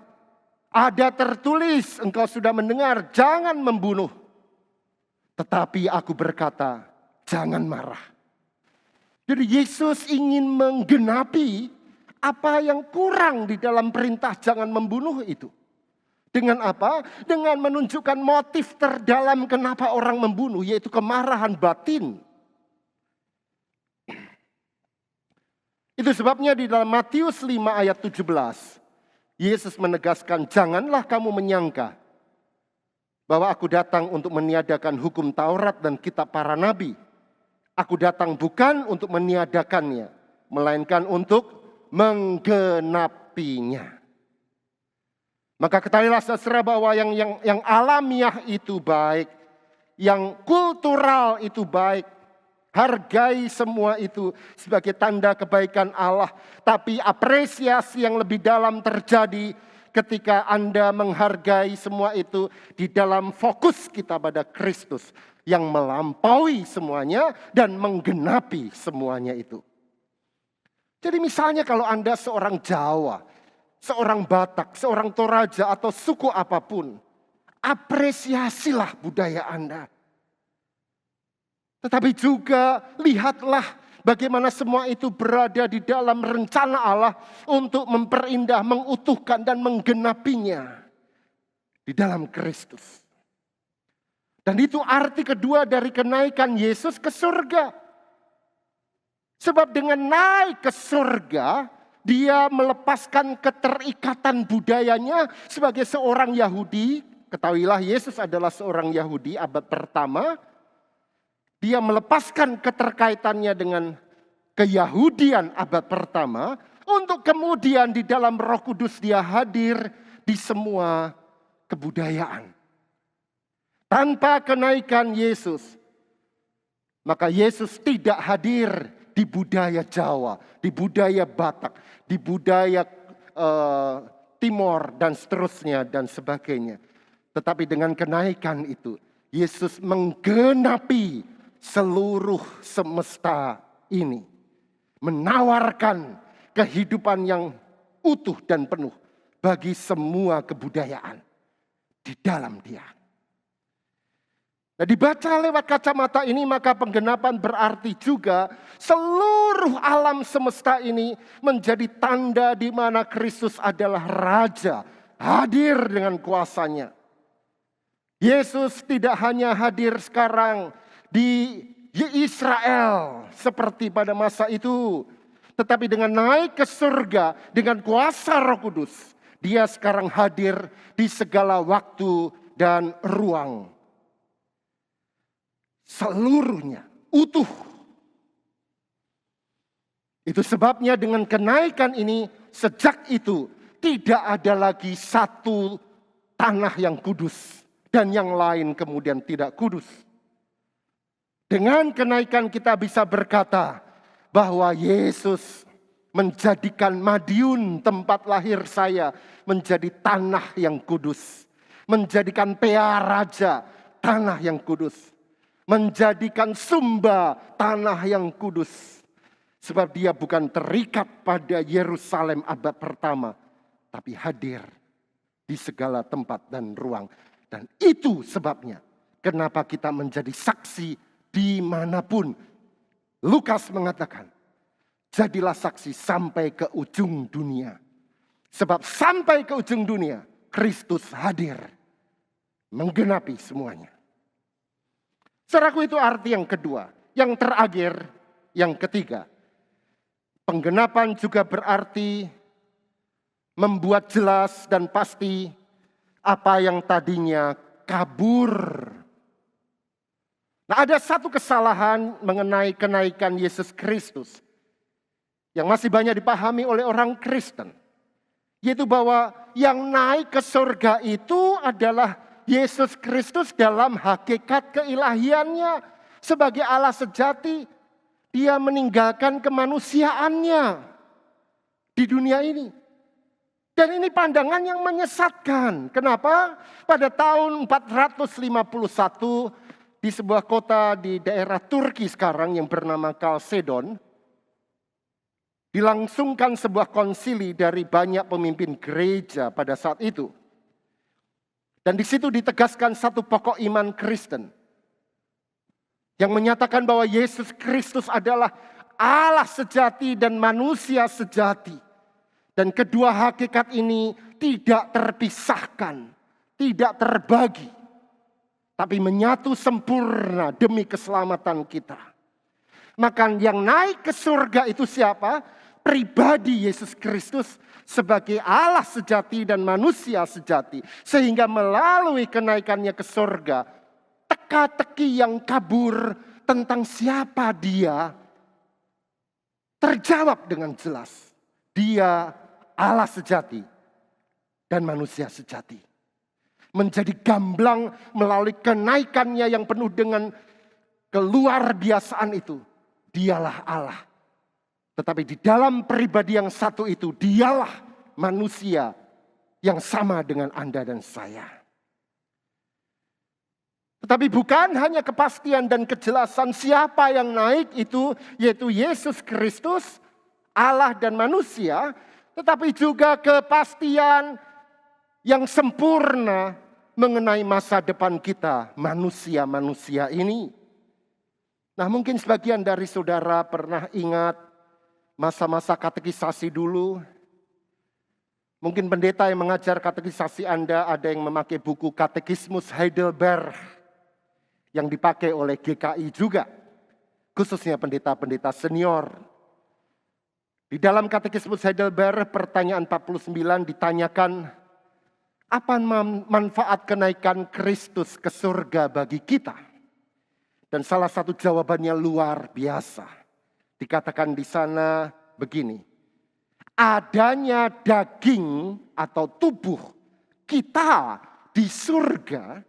ada tertulis, engkau sudah mendengar, jangan membunuh. Tetapi aku berkata, jangan marah. Jadi Yesus ingin menggenapi apa yang kurang di dalam perintah jangan membunuh itu. Dengan apa? Dengan menunjukkan motif terdalam kenapa orang membunuh, yaitu kemarahan batin. Itu sebabnya di dalam Matius 5 ayat 17, Yesus menegaskan, janganlah kamu menyangka bahwa aku datang untuk meniadakan hukum Taurat dan kitab para nabi. Aku datang bukan untuk meniadakannya, melainkan untuk menggenapinya. Maka ketahuilah saudara bahwa yang alamiah itu baik, yang kultural itu baik. Hargai semua itu sebagai tanda kebaikan Allah. Tapi apresiasi yang lebih dalam terjadi ketika Anda menghargai semua itu di dalam fokus kita pada Kristus yang melampaui semuanya dan menggenapi semuanya itu. Jadi misalnya kalau Anda seorang Jawa, seorang Batak, seorang Toraja atau suku apapun, apresiasilah budaya Anda. Tetapi juga lihatlah bagaimana semua itu berada di dalam rencana Allah untuk memperindah, mengutuhkan dan menggenapinya di dalam Kristus. Dan itu arti kedua dari kenaikan Yesus ke surga. Sebab dengan naik ke surga, dia melepaskan keterikatan budayanya sebagai seorang Yahudi. Ketahuilah Yesus adalah seorang Yahudi abad pertama. Dia melepaskan keterkaitannya dengan keyahudian abad pertama untuk kemudian di dalam Roh Kudus dia hadir di semua kebudayaan. Tanpa kenaikan Yesus, maka Yesus tidak hadir di budaya Jawa, di budaya Batak, di budaya Timor dan seterusnya dan sebagainya. Tetapi dengan kenaikan itu, Yesus menggenapi seluruh semesta ini, menawarkan kehidupan yang utuh dan penuh bagi semua kebudayaan di dalam Dia. Nah, dibaca lewat kacamata ini, maka penggenapan berarti juga seluruh alam semesta ini menjadi tanda di mana Kristus adalah Raja, hadir dengan kuasanya. Yesus tidak hanya hadir sekarang di Israel seperti pada masa itu. Tetapi dengan naik ke surga dengan kuasa Roh Kudus, dia sekarang hadir di segala waktu dan ruang. Seluruhnya utuh. Itu sebabnya dengan kenaikan ini, sejak itu tidak ada lagi satu tanah yang kudus dan yang lain kemudian tidak kudus. Dengan kenaikan kita bisa berkata bahwa Yesus menjadikan Madiun tempat lahir saya menjadi tanah yang kudus. Menjadikan Pea Raja tanah yang kudus. Menjadikan Sumba tanah yang kudus. Sebab dia bukan terikat pada Yerusalem abad pertama, tapi hadir di segala tempat dan ruang. Dan itu sebabnya kenapa kita menjadi saksi dimanapun. Lukas mengatakan, jadilah saksi sampai ke ujung dunia. Sebab sampai ke ujung dunia, Kristus hadir. Menggenapi semuanya. Saudaraku, itu arti yang kedua. Yang terakhir, yang ketiga. Penggenapan juga berarti membuat jelas dan pasti apa yang tadinya kabur. Nah, ada satu kesalahan mengenai kenaikan Yesus Kristus yang masih banyak dipahami oleh orang Kristen. Yaitu bahwa yang naik ke surga itu adalah Yesus Kristus dalam hakikat keilahiannya. Sebagai Allah sejati, dia meninggalkan kemanusiaannya di dunia ini. Dan ini pandangan yang menyesatkan. Kenapa? Pada tahun 451, di sebuah kota di daerah Turki sekarang yang bernama Kalsedon, Dilangsungkan sebuah konsili dari banyak pemimpin gereja pada saat itu. Dan di situ ditegaskan satu pokok iman Kristen yang menyatakan bahwa Yesus Kristus adalah Allah sejati dan manusia sejati. Dan kedua hakikat ini tidak terpisahkan, tidak terbagi, tapi menyatu sempurna demi keselamatan kita. Maka yang naik ke surga itu siapa? Pribadi Yesus Kristus sebagai Allah sejati dan manusia sejati. Sehingga melalui kenaikannya ke surga, teka-teki yang kabur tentang siapa dia terjawab dengan jelas. Dia Allah sejati dan manusia sejati. Menjadi gamblang melalui kenaikannya yang penuh dengan keluar biasaan itu. Dialah Allah. Tetapi di dalam pribadi yang satu itu, dialah manusia yang sama dengan Anda dan saya. Tetapi bukan hanya kepastian dan kejelasan siapa yang naik itu, yaitu Yesus Kristus, Allah dan manusia, tetapi juga kepastian yang sempurna mengenai masa depan kita, manusia-manusia ini. Nah, mungkin sebagian dari saudara pernah ingat masa-masa katekisasi dulu. Mungkin pendeta yang mengajar katekisasi Anda ada yang memakai buku Katekismus Heidelberg yang dipakai oleh GKI juga, khususnya pendeta-pendeta senior. Di dalam Katekismus Heidelberg pertanyaan 49 ditanyakan, apa manfaat kenaikan Kristus ke surga bagi kita? Dan salah satu jawabannya luar biasa. Dikatakan di sana begini, adanya daging atau tubuh kita di surga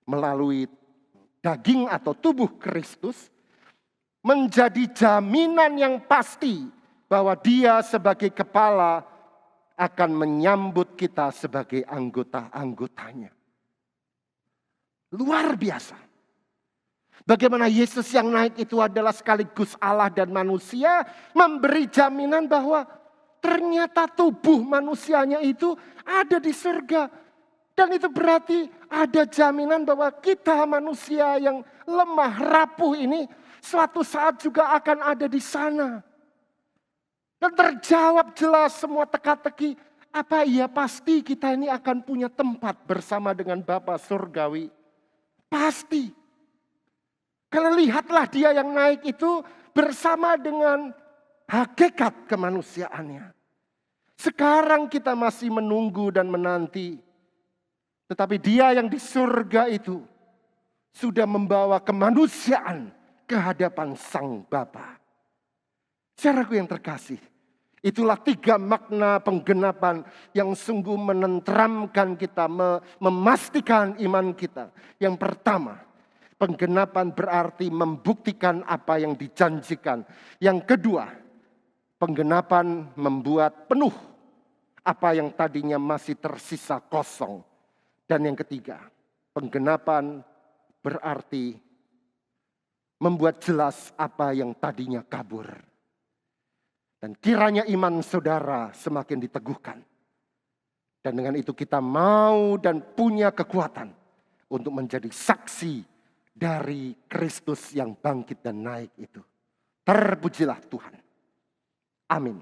melalui daging atau tubuh Kristus menjadi jaminan yang pasti bahwa Dia sebagai kepala akan menyambut kita sebagai anggota-anggotanya. Luar biasa. Bagaimana Yesus yang naik itu adalah sekaligus Allah dan manusia, memberi jaminan bahwa ternyata tubuh manusianya itu ada di surga. Dan itu berarti ada jaminan bahwa kita manusia yang lemah, rapuh ini suatu saat juga akan ada di sana. Dan terjawab jelas semua teka-teki, apa iya pasti kita ini akan punya tempat bersama dengan Bapa surgawi? Pasti. Kalau lihatlah Dia yang naik itu bersama dengan hakikat kemanusiaannya. Sekarang kita masih menunggu dan menanti. Tetapi Dia yang di surga itu sudah membawa kemanusiaan ke hadapan Sang Bapa. Saudaraku yang terkasih, itulah 3 makna penggenapan yang sungguh menenteramkan kita, memastikan iman kita. Yang pertama, penggenapan berarti membuktikan apa yang dijanjikan. Yang kedua, penggenapan membuat penuh apa yang tadinya masih tersisa kosong. Dan yang ketiga, penggenapan berarti membuat jelas apa yang tadinya kabur. Dan kiranya iman saudara semakin diteguhkan. Dan dengan itu kita mau dan punya kekuatan untuk menjadi saksi dari Kristus yang bangkit dan naik itu. Terpujilah Tuhan. Amin.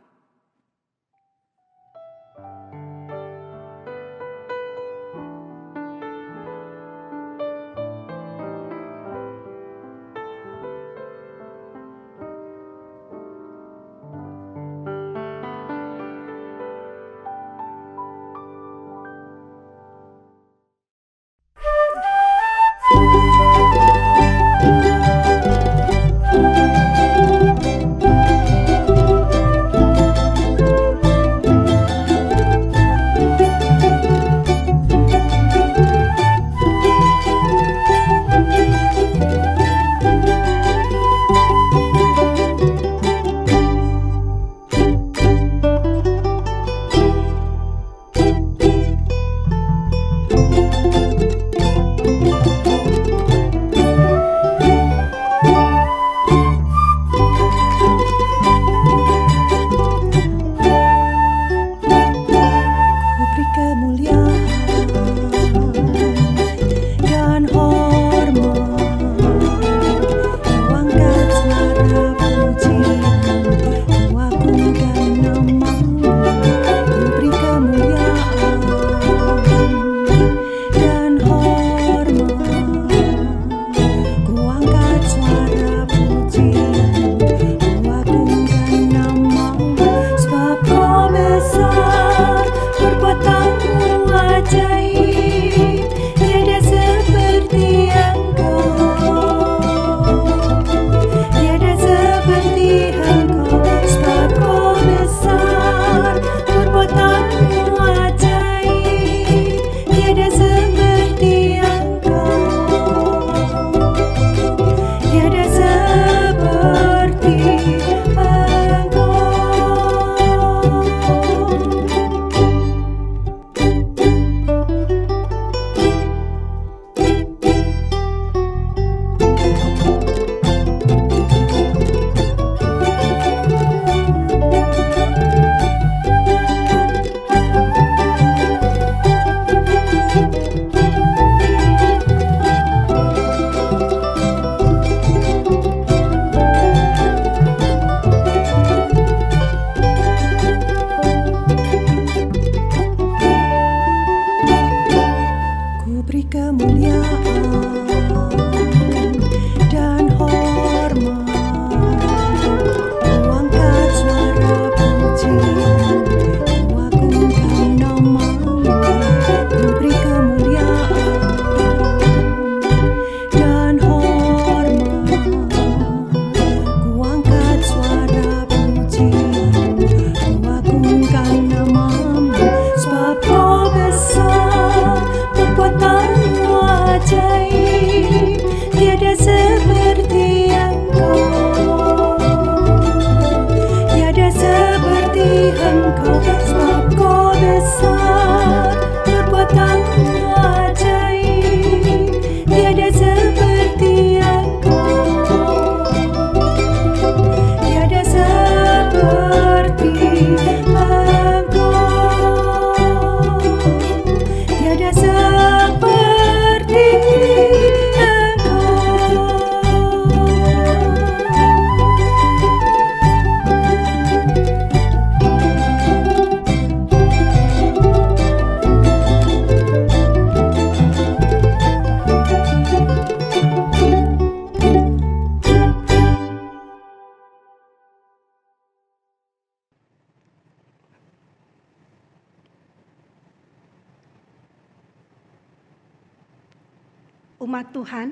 Umat Tuhan,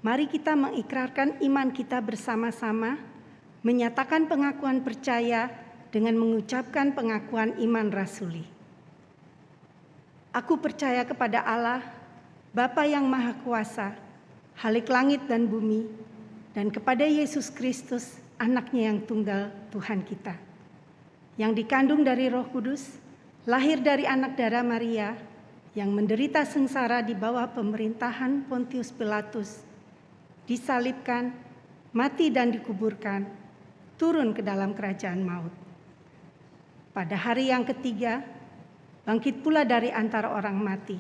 mari kita mengikrarkan iman kita bersama-sama, menyatakan pengakuan percaya dengan mengucapkan pengakuan iman rasuli. Aku percaya kepada Allah, Bapa yang Maha Kuasa, Khalik langit dan bumi, dan kepada Yesus Kristus, Anak-Nya yang tunggal, Tuhan kita, yang dikandung dari Roh Kudus, lahir dari anak darah Maria, yang menderita sengsara di bawah pemerintahan Pontius Pilatus, disalibkan, mati dan dikuburkan, turun ke dalam kerajaan maut. Pada hari yang ketiga, bangkit pula dari antara orang mati,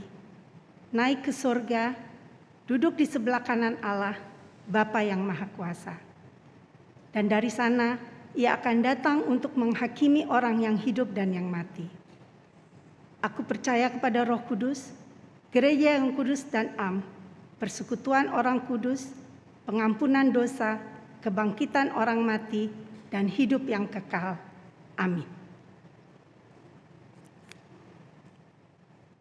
naik ke surga, duduk di sebelah kanan Allah, Bapa yang Maha Kuasa. Dan dari sana, Ia akan datang untuk menghakimi orang yang hidup dan yang mati. Aku percaya kepada Roh Kudus, gereja yang kudus dan am, persekutuan orang kudus, pengampunan dosa, kebangkitan orang mati, dan hidup yang kekal. Amin.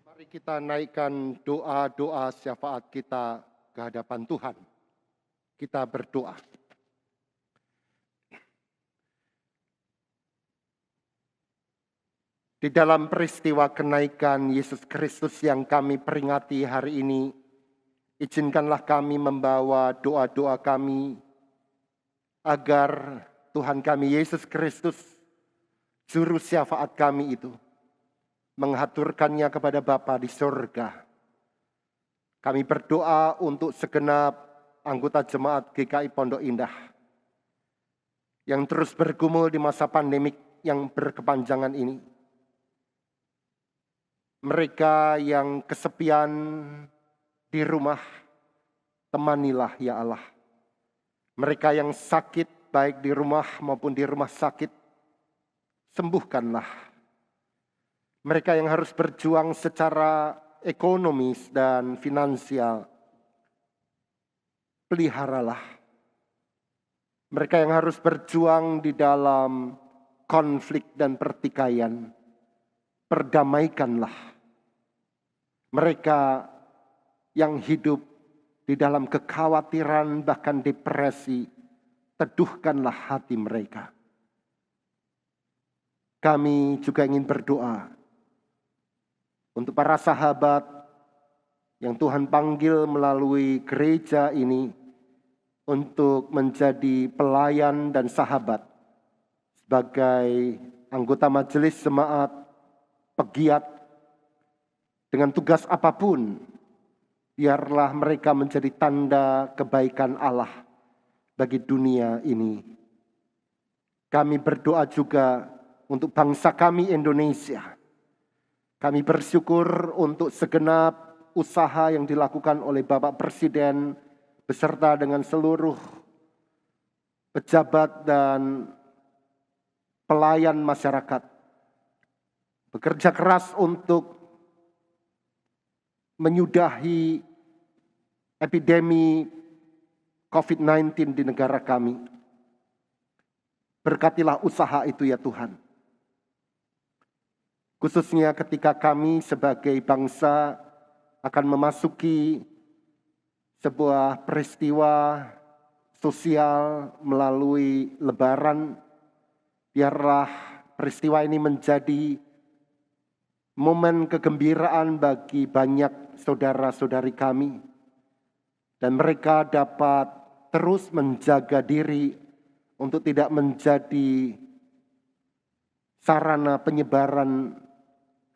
Mari kita naikkan doa-doa syafaat kita ke hadapan Tuhan. Kita berdoa. Di dalam peristiwa kenaikan Yesus Kristus yang kami peringati hari ini, izinkanlah kami membawa doa-doa kami agar Tuhan kami Yesus Kristus, juru syafaat kami itu, menghaturkannya kepada Bapa di surga. Kami berdoa untuk segenap anggota jemaat GKI Pondok Indah yang terus bergumul di masa pandemik yang berkepanjangan ini. Mereka yang kesepian di rumah, temanilah ya Allah. Mereka yang sakit baik di rumah maupun di rumah sakit, sembuhkanlah. Mereka yang harus berjuang secara ekonomis dan finansial, peliharalah. Mereka yang harus berjuang di dalam konflik dan pertikaian, perdamaikanlah. Mereka yang hidup di dalam kekhawatiran bahkan depresi, teduhkanlah hati mereka. Kami juga ingin berdoa untuk para sahabat yang Tuhan panggil melalui gereja ini untuk menjadi pelayan dan sahabat sebagai anggota majelis jemaat, pegiat, dengan tugas apapun, biarlah mereka menjadi tanda kebaikan Allah bagi dunia ini. Kami berdoa juga untuk bangsa kami Indonesia. Kami bersyukur untuk segenap usaha yang dilakukan oleh Bapak Presiden beserta dengan seluruh pejabat dan pelayan masyarakat. Bekerja keras untuk menyudahi epidemi COVID-19 di negara kami. Berkatilah usaha itu ya Tuhan. Khususnya ketika kami sebagai bangsa akan memasuki sebuah peristiwa sosial melalui Lebaran, biarlah peristiwa ini menjadi momen kegembiraan bagi banyak saudara-saudari kami, dan mereka dapat terus menjaga diri untuk tidak menjadi sarana penyebaran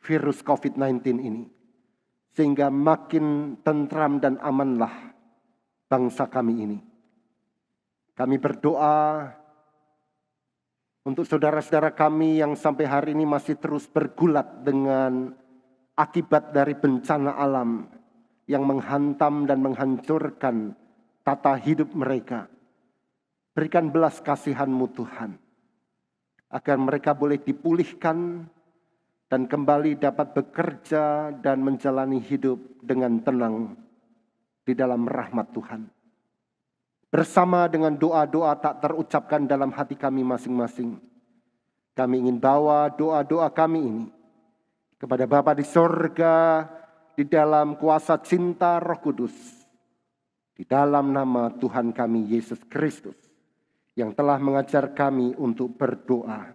virus COVID-19 ini, sehingga makin tentram dan amanlah bangsa kami ini. Kami berdoa untuk saudara-saudara kami yang sampai hari ini masih terus bergulat dengan akibat dari bencana alam yang menghantam dan menghancurkan tata hidup mereka. Berikan belas kasihan-Mu Tuhan, agar mereka boleh dipulihkan dan kembali dapat bekerja dan menjalani hidup dengan tenang di dalam rahmat Tuhan. Bersama dengan doa-doa tak terucapkan dalam hati kami masing-masing, kami ingin bawa doa-doa kami ini kepada Bapa di sorga, di dalam kuasa cinta Roh Kudus, Di dalam nama Tuhan kami Yesus Kristus yang telah mengajar kami untuk berdoa.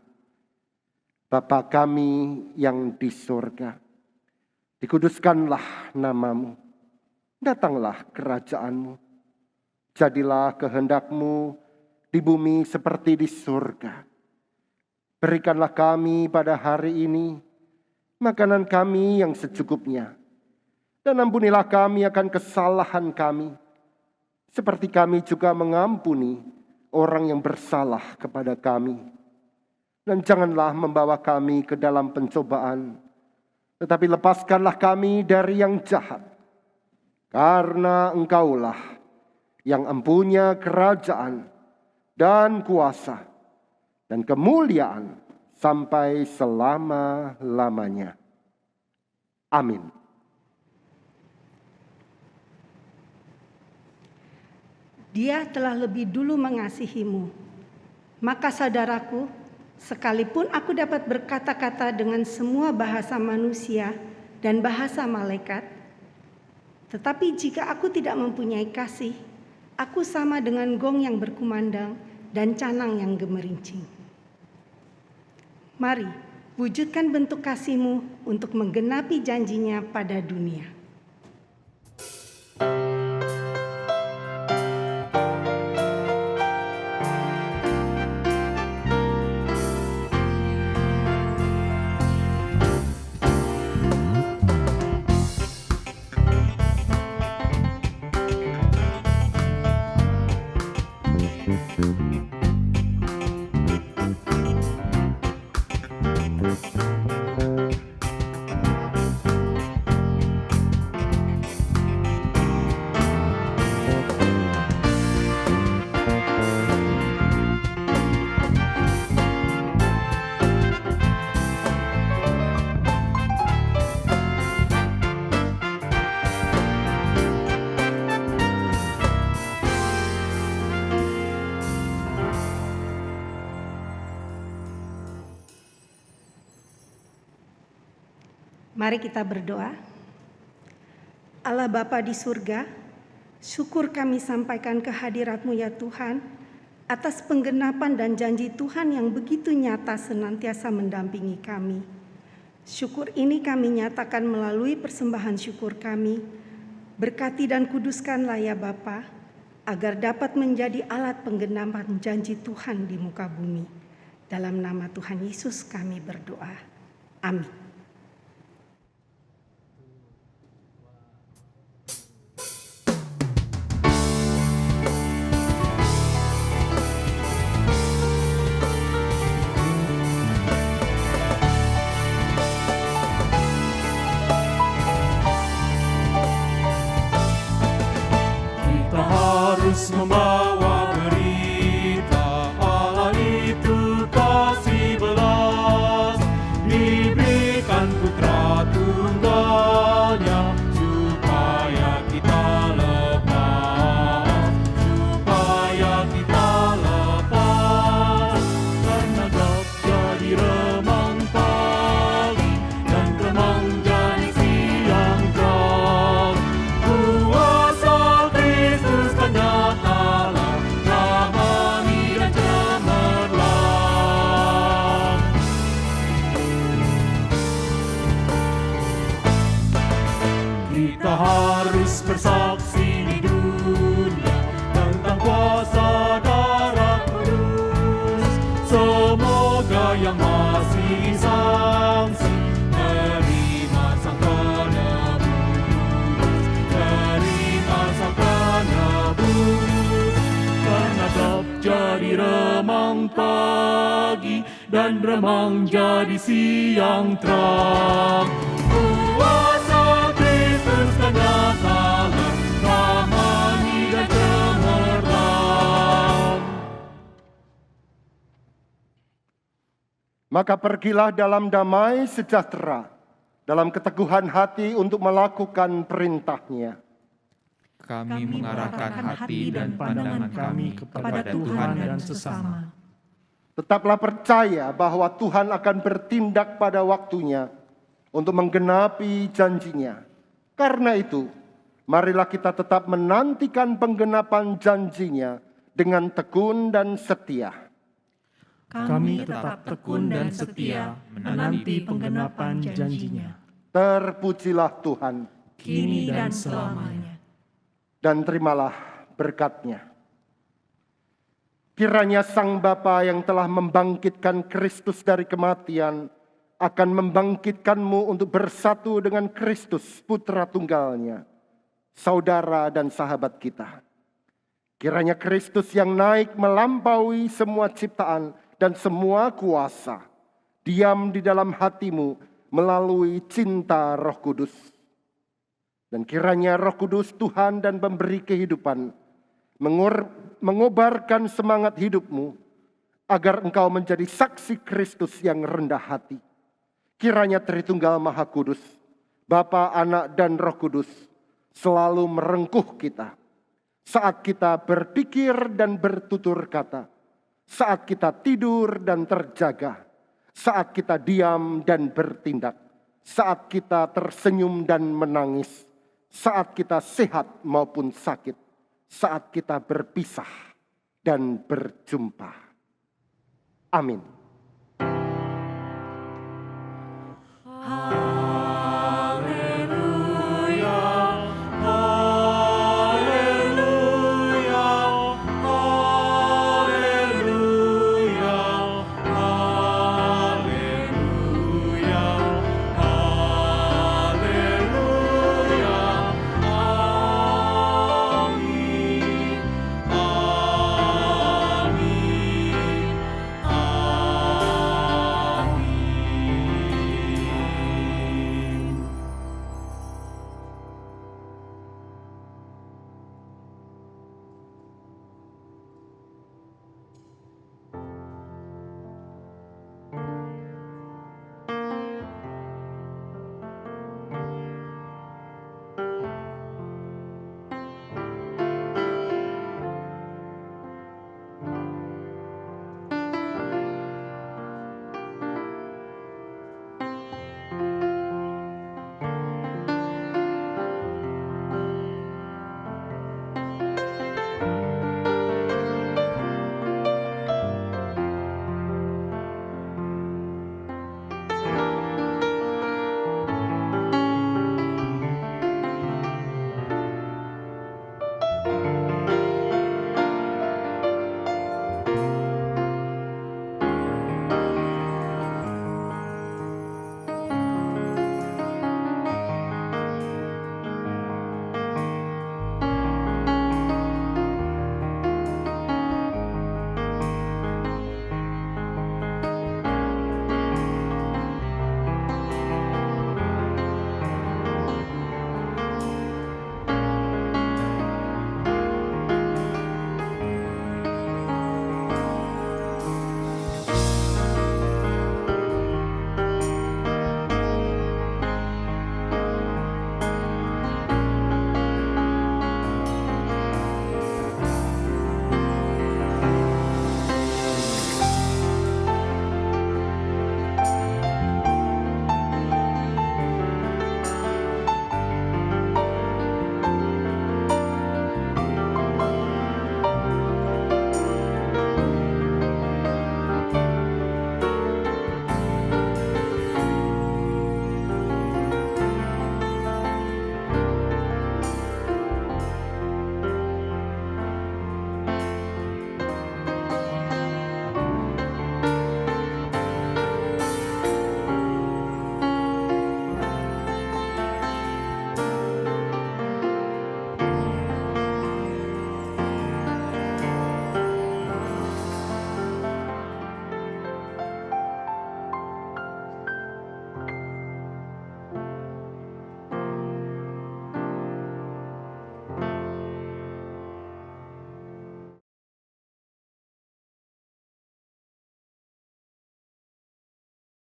Bapa kami yang di surga, dikuduskanlah namamu, datanglah kerajaanmu, jadilah kehendakmu di bumi seperti di surga. Berikanlah kami pada hari ini makanan kami yang secukupnya, dan ampunilah kami akan kesalahan kami, seperti kami juga mengampuni orang yang bersalah kepada kami. Dan janganlah membawa kami ke dalam pencobaan, tetapi lepaskanlah kami dari yang jahat. Karena Engkaulah yang empunya kerajaan dan kuasa dan kemuliaan sampai selama-lamanya. Amin. Dia telah lebih dulu mengasihimu. Maka saudaraku, sekalipun aku dapat berkata-kata dengan semua bahasa manusia dan bahasa malaikat, tetapi jika aku tidak mempunyai kasih, aku sama dengan gong yang berkumandang dan canang yang gemerincing. Mari, wujudkan bentuk kasih-Mu untuk menggenapi janji-Nya pada dunia. Mari kita berdoa. Allah Bapa di surga, syukur kami sampaikan ke hadirat-Mu ya Tuhan, atas penggenapan dan janji Tuhan yang begitu nyata senantiasa mendampingi kami. Syukur ini kami nyatakan melalui persembahan syukur kami. Berkati dan kuduskanlah ya Bapa, agar dapat menjadi alat penggenapan janji Tuhan di muka bumi. Dalam nama Tuhan Yesus kami berdoa. Amin. Membawa berita Allah itu kasih belas, diberikan putra tunggalnya supaya kita lepas, karena gelap jadi remang pagi dan remang jadi siang terang. Kuasa Kristus kan nyata, harus bersaksi di dunia tentang kuasa darah kudus. Semoga yang masih sangsi terima sang penebus, karena gelap jadi remang pagi dan remang jadi siang terang. Kuasa Kristus kan nyata, ramani dan cemerlang. Maka pergilah dalam damai sejahtera, dalam keteguhan hati untuk melakukan perintah-Nya. Kami mengarahkan hati dan pandangan kami kepada Tuhan dan sesama. Tetaplah percaya bahwa Tuhan akan bertindak pada waktunya untuk menggenapi janji-Nya. Karena itu, Marilah kita tetap menantikan penggenapan janji-Nya dengan tekun dan setia. Kami tetap tekun dan setia menanti penggenapan janji-Nya. Terpujilah Tuhan, Kini dan selamanya. dan terimalah berkat-Nya. Kiranya Sang Bapa yang telah membangkitkan Kristus dari kematian akan membangkitkanmu untuk bersatu dengan Kristus, Putra Tunggal-Nya, saudara dan sahabat kita. Kiranya Kristus yang naik melampaui semua ciptaan dan semua kuasa, diam di dalam hatimu melalui cinta Roh Kudus. Dan kiranya Roh Kudus Tuhan dan pemberi kehidupan mengobarkan semangat hidupmu agar engkau menjadi saksi Kristus yang rendah hati. Kiranya Tritunggal Maha Kudus, Bapa, Anak, dan Roh Kudus selalu merengkuh kita saat kita berpikir dan bertutur kata, saat kita tidur dan terjaga, saat kita diam dan bertindak, saat kita tersenyum dan menangis, saat kita sehat maupun sakit, saat kita berpisah dan berjumpa. Amin.